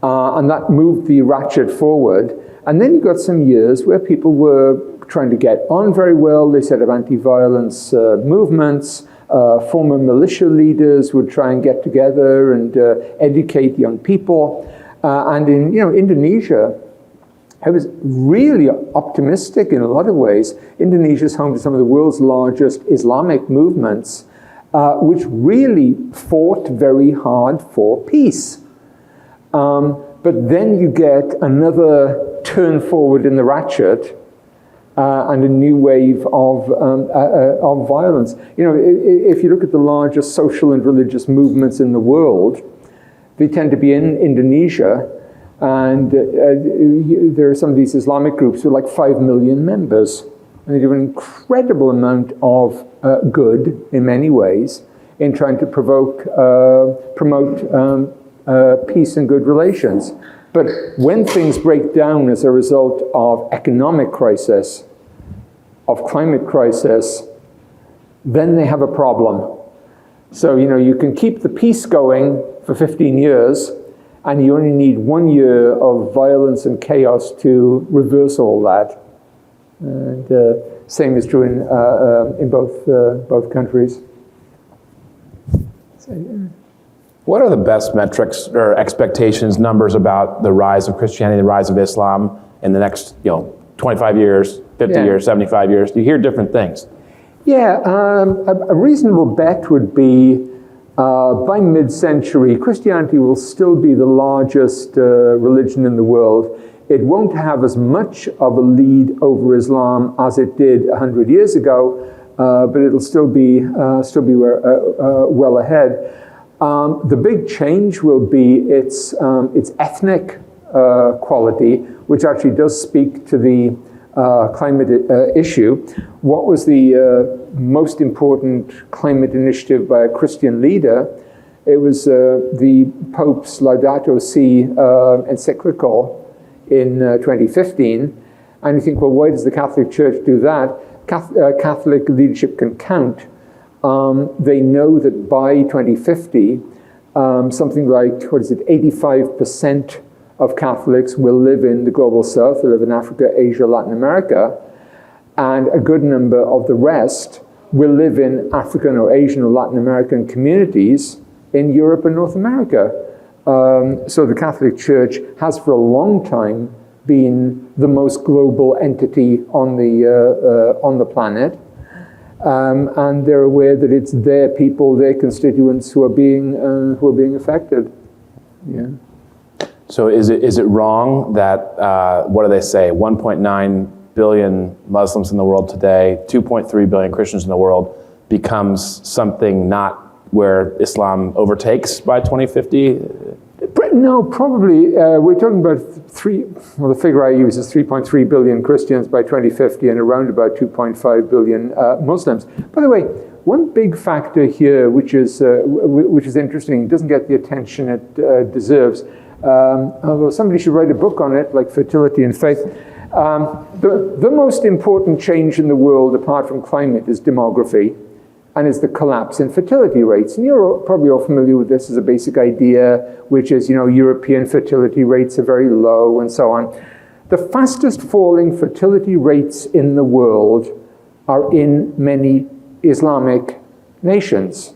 And that moved the ratchet forward. And then you got some years where people were trying to get on very well. They set up anti-violence movements. Former militia leaders would try and get together and educate young people. And in Indonesia, I was really optimistic in a lot of ways. Indonesia is home to some of the world's largest Islamic movements, which really fought very hard for peace. But then you get another turn forward in the ratchet and a new wave of violence. If you look at the largest social and religious movements in the world, they tend to be in Indonesia. And there are some of these Islamic groups with like 5 million members. And they do an incredible amount of good in many ways in trying to promote peace and good relations. But when things break down as a result of economic crisis, of climate crisis, then they have a problem. So, you can keep the peace going for 15 years, and you only need 1 year of violence and chaos to reverse all that. And same is true in both countries. So, yeah. What are the best metrics or expectations, numbers about the rise of Christianity, the rise of Islam in the next, 25 years, 50 years, 75 years? You hear different things. Yeah, a reasonable bet would be by mid-century, Christianity will still be the largest religion in the world. It won't have as much of a lead over Islam as it did 100 years ago, but it'll still be well ahead. The big change will be its ethnic quality, which actually does speak to the climate issue. What was the most important climate initiative by a Christian leader? It was the Pope's Laudato Si encyclical in 2015. And you think, well, why does the Catholic Church do that? Catholic leadership can count. They know that by 2050, something like, 85% of Catholics will live in the global south. They live in Africa, Asia, Latin America. And a good number of the rest will live in African or Asian or Latin American communities in Europe and North America. So the Catholic Church has for a long time been the most global entity on the planet. And they're aware that it's their people, their constituents who are being affected. Yeah. So is it wrong that, what do they say, 1.9 billion Muslims in the world today, 2.3 billion Christians in the world becomes something not where Islam overtakes by 2050? No, probably. We're talking about the figure I use is 3.3 billion Christians by 2050 and around about 2.5 billion Muslims. By the way, one big factor here, which is interesting, doesn't get the attention it deserves, although somebody should write a book on it, like Fertility and Faith. The most important change in the world, apart from climate, is demography, and is the collapse in fertility rates. And you're probably all familiar with this as a basic idea, which is, European fertility rates are very low and so on. The fastest falling fertility rates in the world are in many Islamic nations.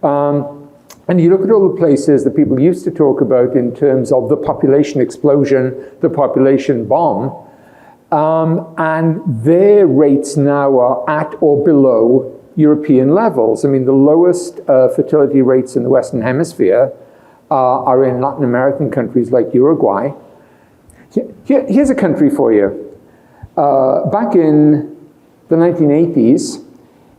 And you look at all the places that people used to talk about in terms of the population explosion, the population bomb, and their rates now are at or below European levels. I mean, the lowest fertility rates in the Western Hemisphere are in Latin American countries like Uruguay. Here's a country for you. Back in the 1980s,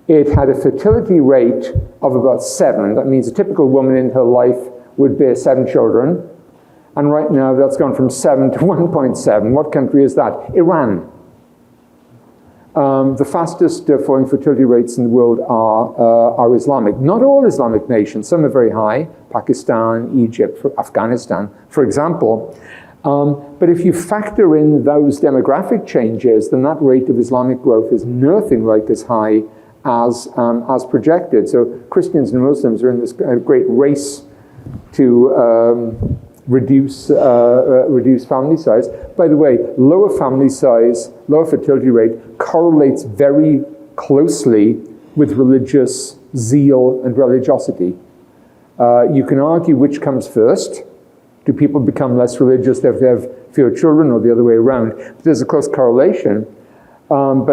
it had a fertility rate of about 7. That means a typical woman in her life would bear 7 children. And right now, that's gone from 7 to 1.7. What country is that? Iran. The fastest falling fertility rates in the world are Islamic. Not all Islamic nations. Some are very high. Pakistan, Egypt, Afghanistan, for example. But if you factor in those demographic changes, then that rate of Islamic growth is nothing like as high as projected. So Christians and Muslims are in this great race to reduce family size. By the way, lower family size, lower fertility rate correlates very closely with religious zeal and religiosity. You can argue which comes first. Do people become less religious if they have fewer children, or the other way around? But there's a close correlation. In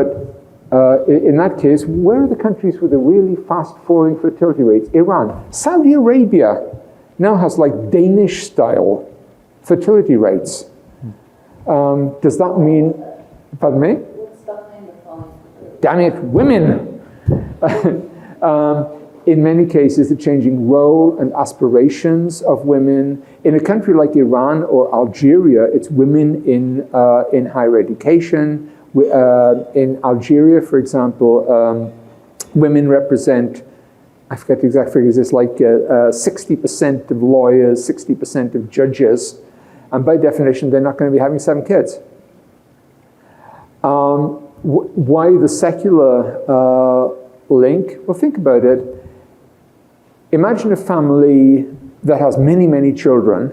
that case, where are the countries with the really fast-falling fertility rates? Iran. Saudi Arabia now has like Danish-style fertility rates. Does that mean, pardon me? What's behind the falling fertility? Damn it, women! In many cases, the changing role and aspirations of women. In a country like Iran or Algeria, it's women in higher education. In Algeria, for example, women represent, I forget the exact figures, it's like 60% of lawyers, 60% of judges, and by definition, they're not going to be having 7 kids. Why the secular link? Well, think about it. Imagine a family that has many, many children.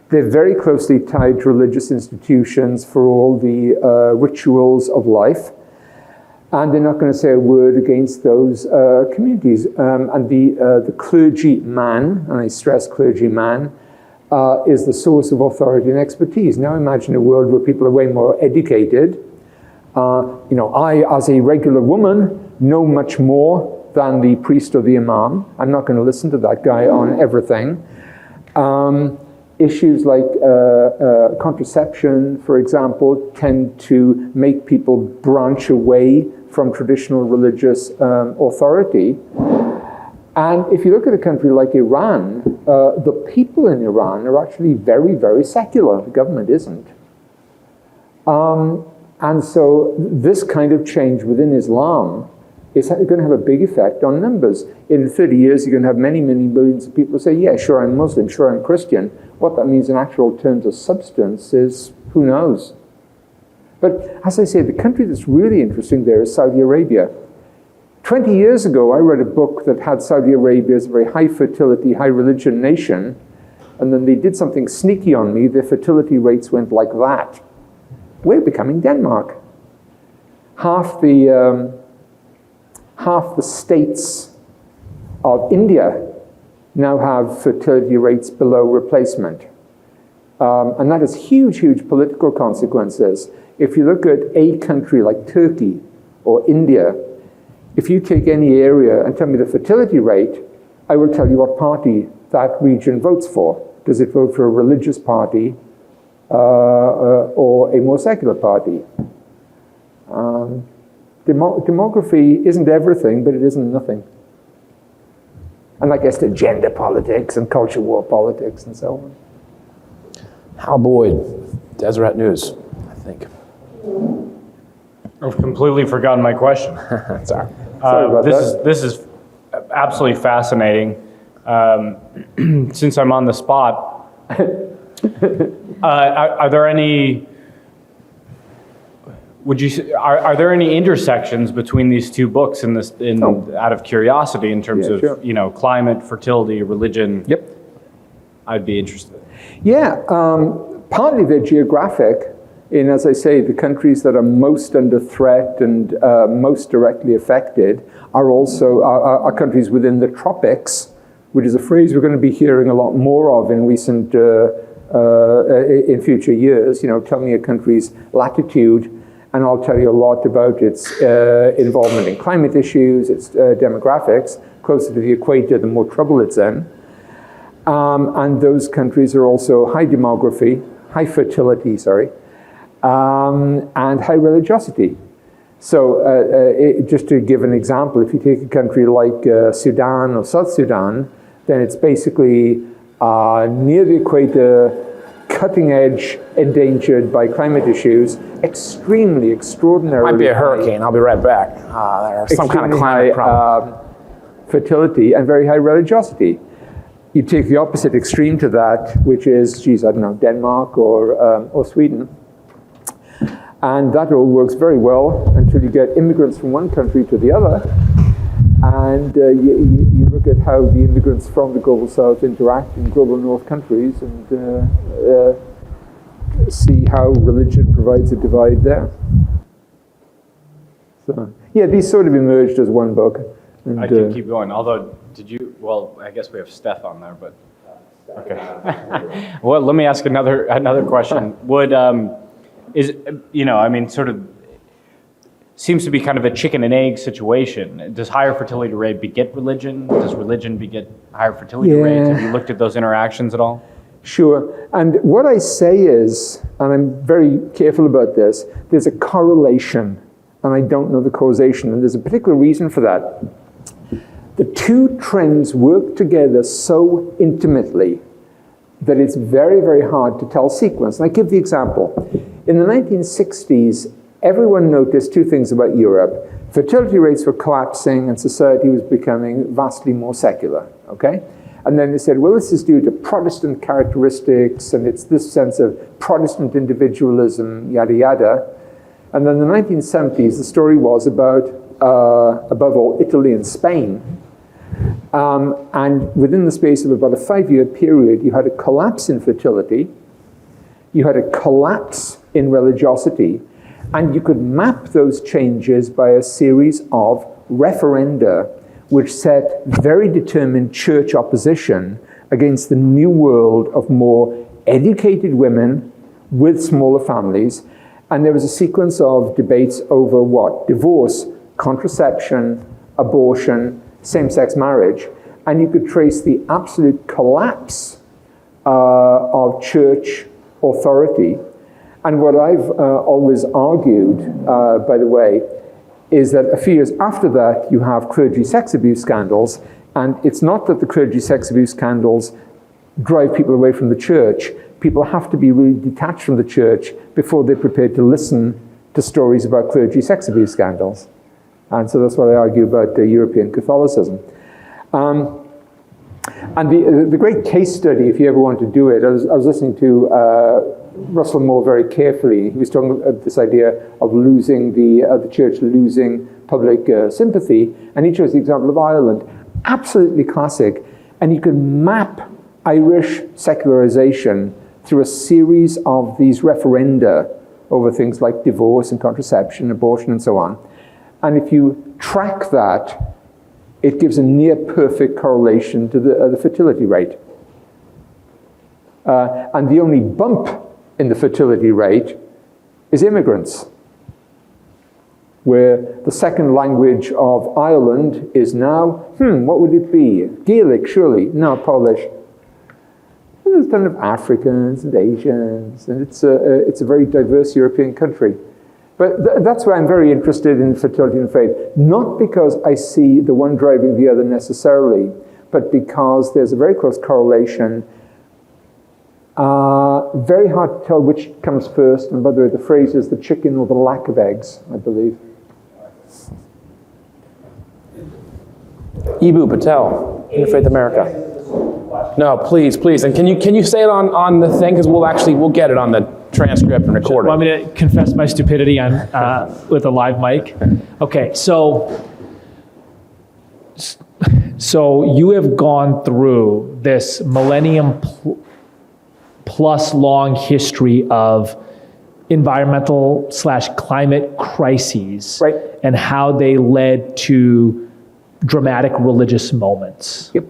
They're very closely tied to religious institutions for all the rituals of life. And they're not going to say a word against those communities. And the clergyman, and I stress clergyman, is the source of authority and expertise. Now imagine a world where people are way more educated. I, as a regular woman, know much more than the priest or the imam. I'm not going to listen to that guy on everything. Issues like contraception, for example, tend to make people branch away from traditional religious authority. And if you look at a country like Iran, the people in Iran are actually very, very secular. The government isn't. And so this kind of change within Islam is going to have a big effect on numbers. In 30 years, you're going to have many, many millions of people say, yeah, sure, I'm Muslim, sure, I'm Christian. What that means in actual terms of substance is, who knows? But as I say, the country that's really interesting there is Saudi Arabia. 20 years ago, I read a book that had Saudi Arabia as a very high fertility, high religion nation, and then they did something sneaky on me. Their fertility rates went like that. We're becoming Denmark. Half the states of India now have fertility rates below replacement. And that has huge, huge political consequences. If you look at a country like Turkey or India, if you take any area and tell me the fertility rate, I will tell you what party that region votes for. Does it vote for a religious party or a more secular party? Demography isn't everything, but it isn't nothing. And I guess the gender politics and culture war politics and so on. Hal Boyd, Deseret News, I think. I've completely forgotten my question. Sorry. This is absolutely fascinating. Since I'm on the spot, are there any? Are there any intersections between these two books out of curiosity in terms of sure. Climate, fertility, religion? Yep. I'd be interested. Yeah, partly they're geographic. In, as I say, the countries that are most under threat and most directly affected are also are countries within the tropics, which is a phrase we're going to be hearing a lot more of in recent in future years. Tell me a country's latitude, and I'll tell you a lot about its involvement in climate issues, its demographics. Closer to the equator, the more trouble it's in. And those countries are also high demography, high fertility, and high religiosity. So just to give an example, if you take a country like Sudan or South Sudan, then it's basically near the equator, cutting edge, endangered by climate issues, extraordinarily Might be a hurricane, I'll be right back. There's some kind of climate problem. Fertility and very high religiosity. You take the opposite extreme to that, which is, Denmark or Sweden. And that all works very well until you get immigrants from one country to the other. And you look at how the immigrants from the global south interact in global north countries and see how religion provides a divide there. So, yeah, these sort of emerged as one book. And, I can keep going, although, I guess we have Steph on there, but, okay. Well, let me ask another question. Would, sort of, seems to be kind of a chicken and egg situation. Does higher fertility rate beget religion? Does religion beget higher fertility rates? Have you looked at those interactions at all? Sure, and what I say is, and I'm very careful about this, there's a correlation, and I don't know the causation, and there's a particular reason for that. The two trends work together so intimately that it's very, very hard to tell sequence. And I give the example. In the 1960s, everyone noticed two things about Europe. Fertility rates were collapsing and society was becoming vastly more secular, okay? And then they said, well, this is due to Protestant characteristics and it's this sense of Protestant individualism, yada, yada. And then in the 1970s, the story was about, above all, Italy and Spain. And within the space of about a 5-year period, you had a collapse in fertility, you had a collapse in religiosity, and you could map those changes by a series of referenda which set very determined church opposition against the new world of more educated women with smaller families. And there was a sequence of debates over what? Divorce, contraception, abortion, same-sex marriage. And you could trace the absolute collapse of church authority. And what I've always argued, by the way, is that a few years after that, you have clergy sex abuse scandals. And it's not that the clergy sex abuse scandals drive people away from the church. People have to be really detached from the church before they're prepared to listen to stories about clergy sex abuse scandals. And so that's what I argue about European Catholicism. And the great case study, if you ever want to do it, I was listening to Russell Moore very carefully. He was talking about this idea of losing the church losing public sympathy, and he chose the example of Ireland. Absolutely classic. And you could map Irish secularization through a series of these referenda over things like divorce and contraception, abortion, and so on. And if you track that, it gives a near perfect correlation to the fertility rate. And the only bump in the fertility rate is immigrants, where the second language of Ireland is now, what would it be? Gaelic, surely. No, Polish. There's a ton of Africans and Asians, and it's a very diverse European country. But that's why I'm very interested in fertility and faith, not because I see the one driving the other necessarily, but because there's a very close correlation. Very hard to tell which comes first, and by the way, the phrase is the chicken or the lack of eggs, I believe. Ibu Patel, Interfaith America. No, please, and can you say it on the thing, because we'll get it on the transcript and recording. Want me to confess my stupidity on with a live mic? Okay, so you have gone through this millennium plus long history of environmental / climate crises, right, and how they led to dramatic religious moments. Yep.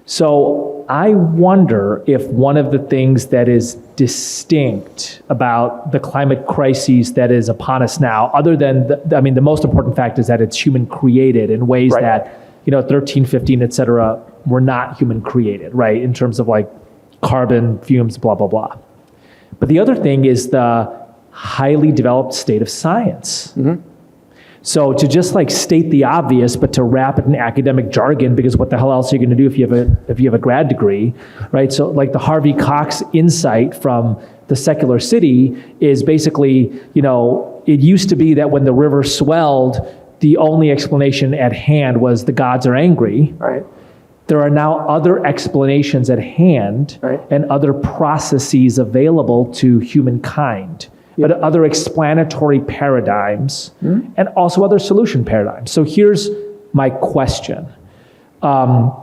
So I wonder if one of the things that is distinct about the climate crises that is upon us now, other than, the most important fact is that it's human created in ways that, 13, 15, et cetera, were not human created, right? In terms of like carbon fumes, blah, blah, blah. But the other thing is the highly developed state of science. Mm-hmm. So to just like state the obvious, but to wrap it in academic jargon, because what the hell else are you going to do if you have a grad degree, right? So like the Harvey Cox insight from the secular city is basically, it used to be that when the river swelled, the only explanation at hand was the gods are angry. Right. There are now other explanations at hand, right, and other processes available to humankind. But other explanatory paradigms, and also other solution paradigms. So here's my question. Does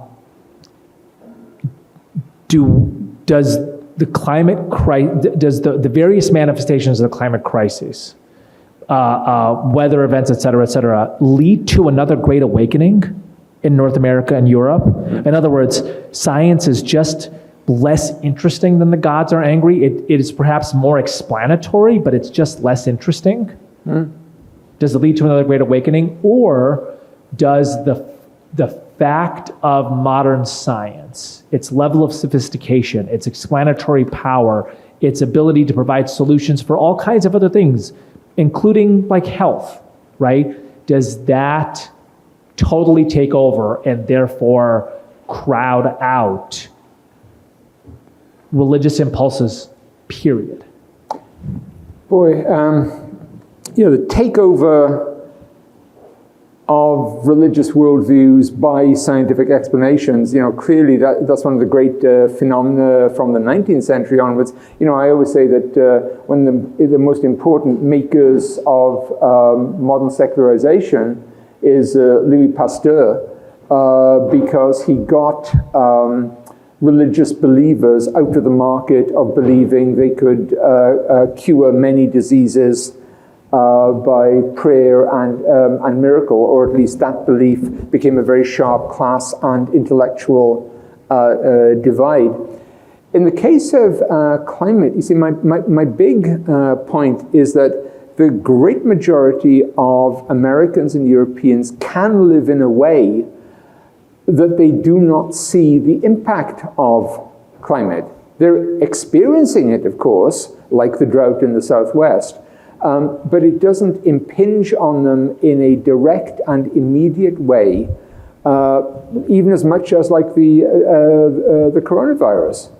the various manifestations of the climate crisis, weather events, et cetera, lead to another great awakening in North America and Europe? In other words, science is just less interesting than the gods are angry. It is perhaps more explanatory, but it's just less interesting. Does it lead to another great awakening? Or does the fact of modern science, its level of sophistication, its explanatory power, its ability to provide solutions for all kinds of other things, including like health, right? Does that totally take over and therefore crowd out religious impulses, period? Boy, the takeover of religious worldviews by scientific explanations, clearly that's one of the great phenomena from the 19th century onwards. I always say that one of the most important makers of modern secularization is Louis Pasteur, because he got religious believers out of the market of believing they could cure many diseases by prayer and miracle, or at least that belief became a very sharp class and intellectual divide. In the case of climate, you see, my big point is that the great majority of Americans and Europeans can live in a way that they do not see the impact of climate. They're experiencing it, of course, like the drought in the Southwest, but it doesn't impinge on them in a direct and immediate way, even as much as like the coronavirus.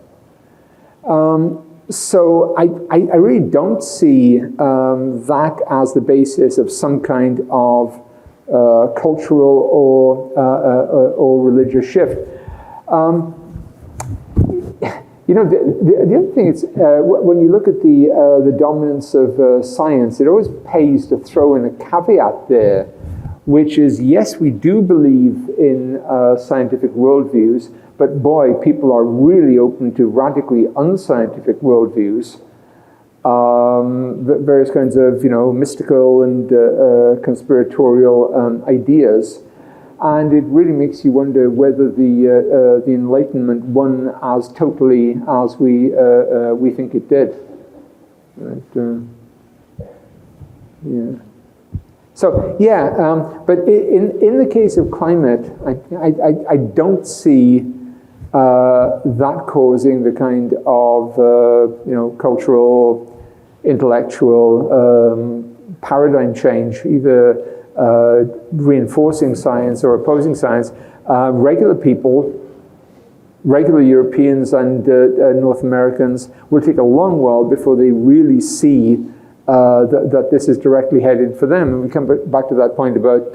So I really don't see that as the basis of some kind of cultural or religious shift. You know, the other thing is, when you look at the dominance of science, it always pays to throw in a caveat there, which is, yes, we do believe in scientific worldviews, but boy, people are really open to radically unscientific worldviews, various kinds of, you know, mystical and conspiratorial ideas. And it really makes you wonder whether the Enlightenment won as totally as we think it did. Right? Yeah. So yeah, but in the case of climate, I don't see that causing the kind of you know, cultural, intellectual paradigm change, either reinforcing science or opposing science. Regular people, regular Europeans and North Americans will take a long while before they really see that this is directly headed for them. And we come back to that point about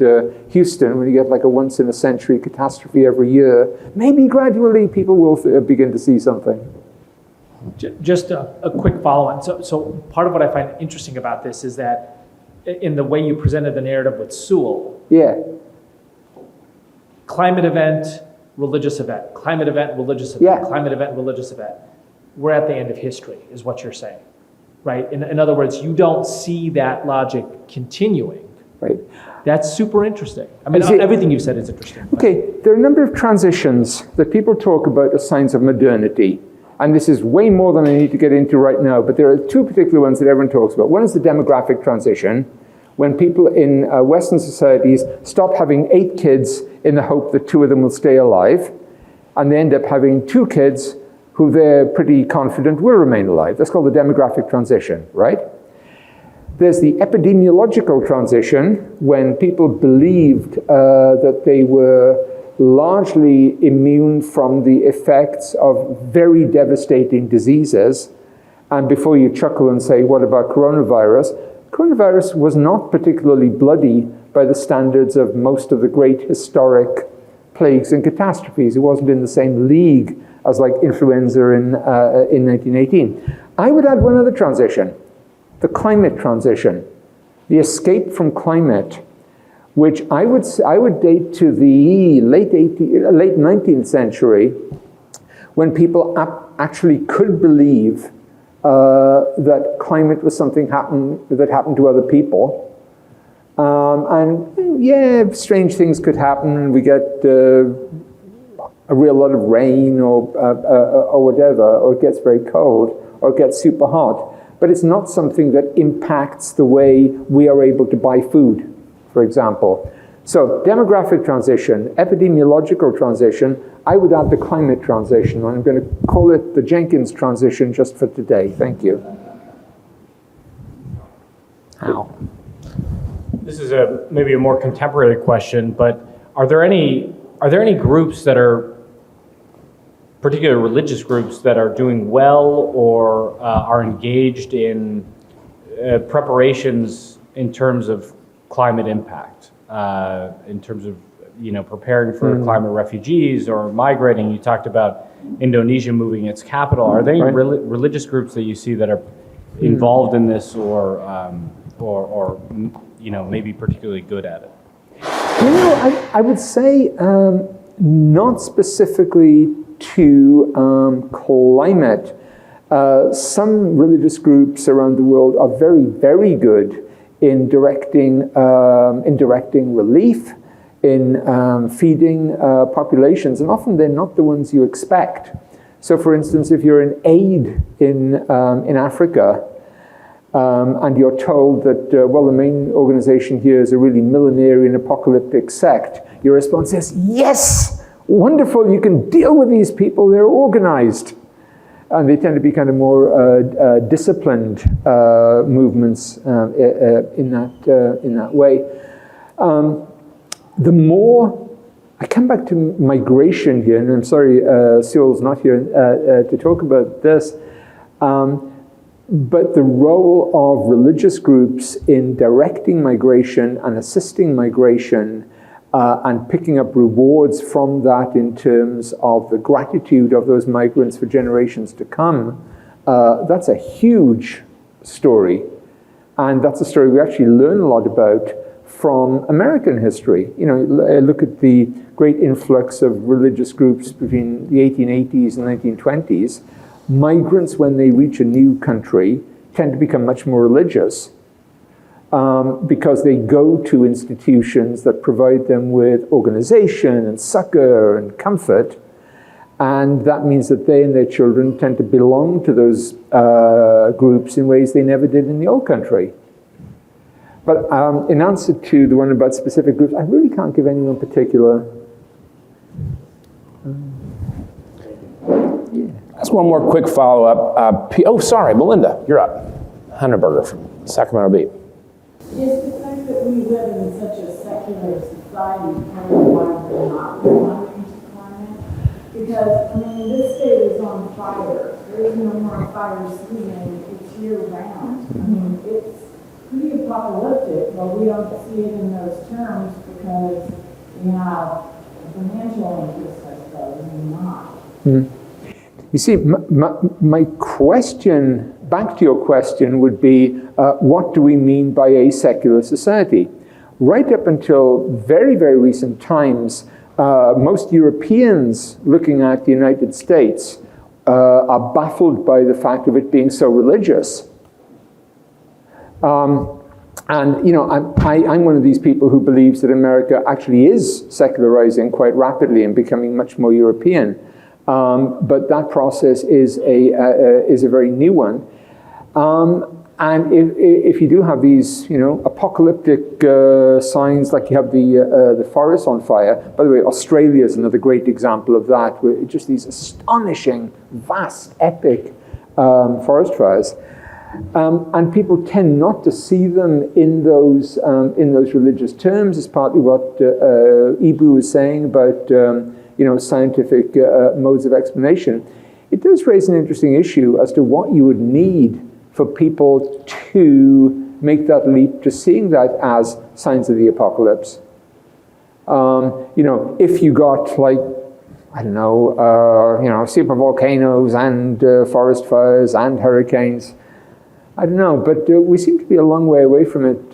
Houston, when you get like a once-in-a-century catastrophe every year, maybe gradually people will begin to see something. Just a quick follow-on. So part of what I find interesting about this is that in the way you presented the narrative with Sewell, yeah, climate event, religious event, climate event, religious event, yeah, climate event, religious event. We're at the end of history, is what you're saying, right? In other words, you don't see that logic continuing. Right. That's super interesting. I mean, everything you've said is interesting. Okay, there are a number of transitions that people talk about as signs of modernity. And this is way more than I need to get into right now, but there are two particular ones that everyone talks about. One is the demographic transition, when people in Western societies stop having 8 kids in the hope that 2 of them will stay alive, and they end up having 2 kids who they're pretty confident will remain alive. That's called the demographic transition, right? There's the epidemiological transition, when people believed that they were largely immune from the effects of very devastating diseases. And before you chuckle and say, what about coronavirus? Coronavirus was not particularly bloody by the standards of most of the great historic plagues and catastrophes. It wasn't in the same league as like influenza in 1918. I would add one other transition, the climate transition, the escape from climate, which I would date to the late 19th century, when people actually could believe that climate was something that happened to other people. And yeah, strange things could happen. We get a real lot of rain or whatever, or it gets very cold, or it gets super hot. But it's not something that impacts the way we are able to buy food, for example. So demographic transition, epidemiological transition, I would add the climate transition. I'm going to call it the Jenkins transition just for today. Thank you. How? This is maybe a more contemporary question, but are there any groups that are, particular religious groups, that are doing well or are engaged in preparations in terms of climate impact, in terms of, you know, preparing for climate refugees or migrating? You talked about Indonesia moving its capital. Are there any religious groups that you see that are involved in this, or you know, maybe particularly good at it? You know, I would say not specifically to climate. Some religious groups around the world are very, very good in directing relief, in feeding populations, and often they're not the ones you expect. So, for instance, if you're in aid in Africa, and you're told that, well, the main organization here is a really millenarian apocalyptic sect, your response is, yes, wonderful, you can deal with these people, they're organized. And they tend to be kind of more disciplined movements in that way. The more I come back to migration here, and I'm sorry, Sewell's not here to talk about this, but the role of religious groups in directing migration and assisting migration and picking up rewards from that in terms of the gratitude of those migrants for generations to come, that's a huge story. And that's a story we actually learn a lot about from American history. You know, look at the great influx of religious groups between the 1880s and 1920s. Migrants, when they reach a new country, tend to become much more religious. Because they go to institutions that provide them with organization and succor and comfort, and that means that they and their children tend to belong to those groups in ways they never did in the old country. But in answer to the one about specific groups, I really can't give anyone particular. That's one more quick follow-up. Sorry, Melinda, you're up. Hunterberger from Sacramento Bee. Is the fact that we live in such a secular society part of why we're not responding to climate? Because, I mean, this state is on fire. There is no more fire season. It's year-round. I mean, it's pretty apocalyptic, but we don't see it in those terms because we have financial interests, I suppose, and not. You see, my question, back to your question, would be, what do we mean by a secular society? Right up until very, very recent times, most Europeans looking at the United States are baffled by the fact of it being so religious. And, you know, I'm one of these people who believes that America actually is secularizing quite rapidly and becoming much more European. But that process is a very new one. And if you do have these, you know, apocalyptic signs, like you have the forest on fire. By the way, Australia is another great example of that, where just these astonishing, vast, epic forest fires. And people tend not to see them in those religious terms. It's partly what Ibu was saying about you know, scientific modes of explanation. It does raise an interesting issue as to what you would need for people to make that leap to seeing that as signs of the apocalypse. You know, if you got like, I don't know, you know, super volcanoes and forest fires and hurricanes, I don't know, but we seem to be a long way away from it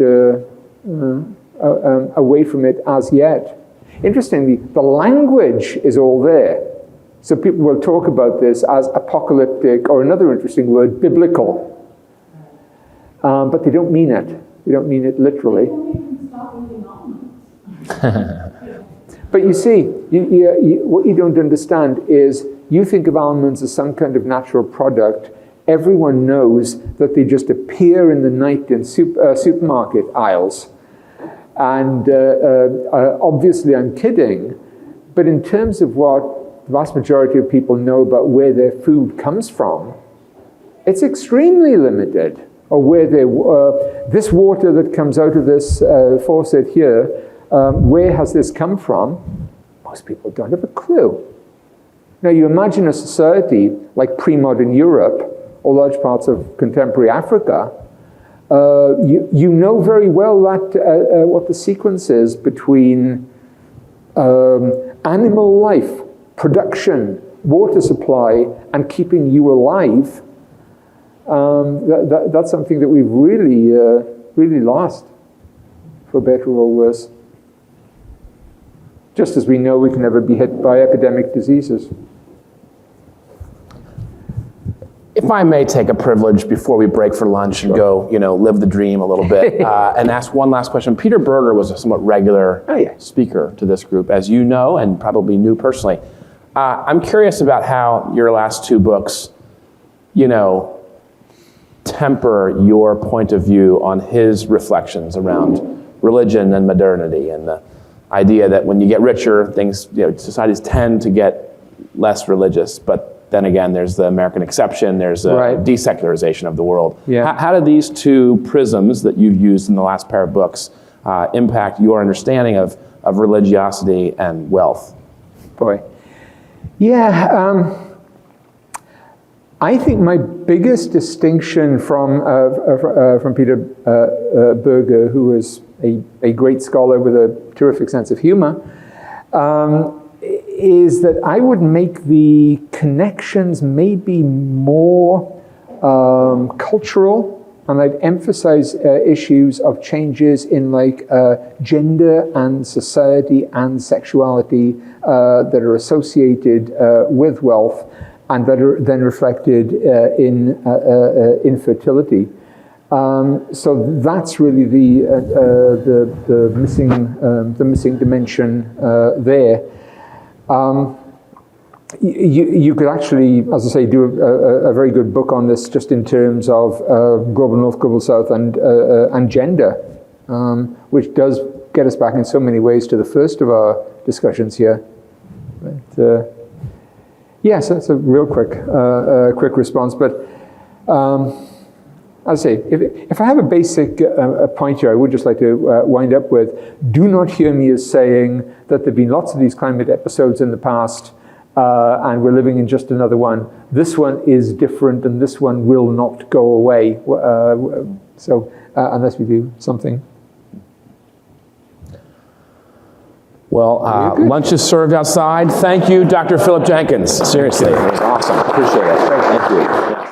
as yet. Interestingly, the language is all there. So people will talk about this as apocalyptic, or another interesting word, biblical. But they don't mean it. They don't mean it literally. But you see, what you don't understand is you think of almonds as some kind of natural product. Everyone knows that they just appear in the night in supermarket aisles. And obviously I'm kidding, but in terms of what the vast majority of people know about where their food comes from, it's extremely limited. Or where this water that comes out of this faucet here, where has this come from? Most people don't have a clue. Now you imagine a society like pre-modern Europe, or large parts of contemporary Africa, you know very well that what the sequence is between animal life, production, water supply, and keeping you alive. That's something that we've really lost, for better or worse. Just as we know we can never be hit by epidemic diseases. If I may take a privilege before we break for lunch and go, you know, live the dream a little bit, and ask one last question. Peter Berger was a somewhat regular speaker to this group, as you know, and probably knew personally. I'm curious about how your last two books, you know, temper your point of view on his reflections around religion and modernity, and the idea that when you get richer, things, you know, societies tend to get less religious, but then again, there's the American exception, there's a Right. desecularization of the world. Yeah. How do these two prisms that you've used in the last pair of books impact your understanding of religiosity and wealth? Boy. Yeah, I think my biggest distinction from Peter Berger, who is a great scholar with a terrific sense of humor, is that I would make the connections maybe more cultural, and I'd emphasize issues of changes in like gender and society and sexuality that are associated with wealth, and that are then reflected in fertility. So that's really the missing dimension there. You could actually, as I say, do a very good book on this, just in terms of global north, global south, and gender, which does get us back in so many ways to the first of our discussions here. But, yes, that's a real quick response. But as I say, if I have a basic point here, I would just like to wind up with: do not hear me as saying that there've been lots of these climate episodes in the past, and we're living in just another one. This one is different, and this one will not go away. So unless we do something. Well, lunch is served outside. Thank you, Dr. Philip Jenkins. Seriously, it was awesome. Appreciate it. Thank you.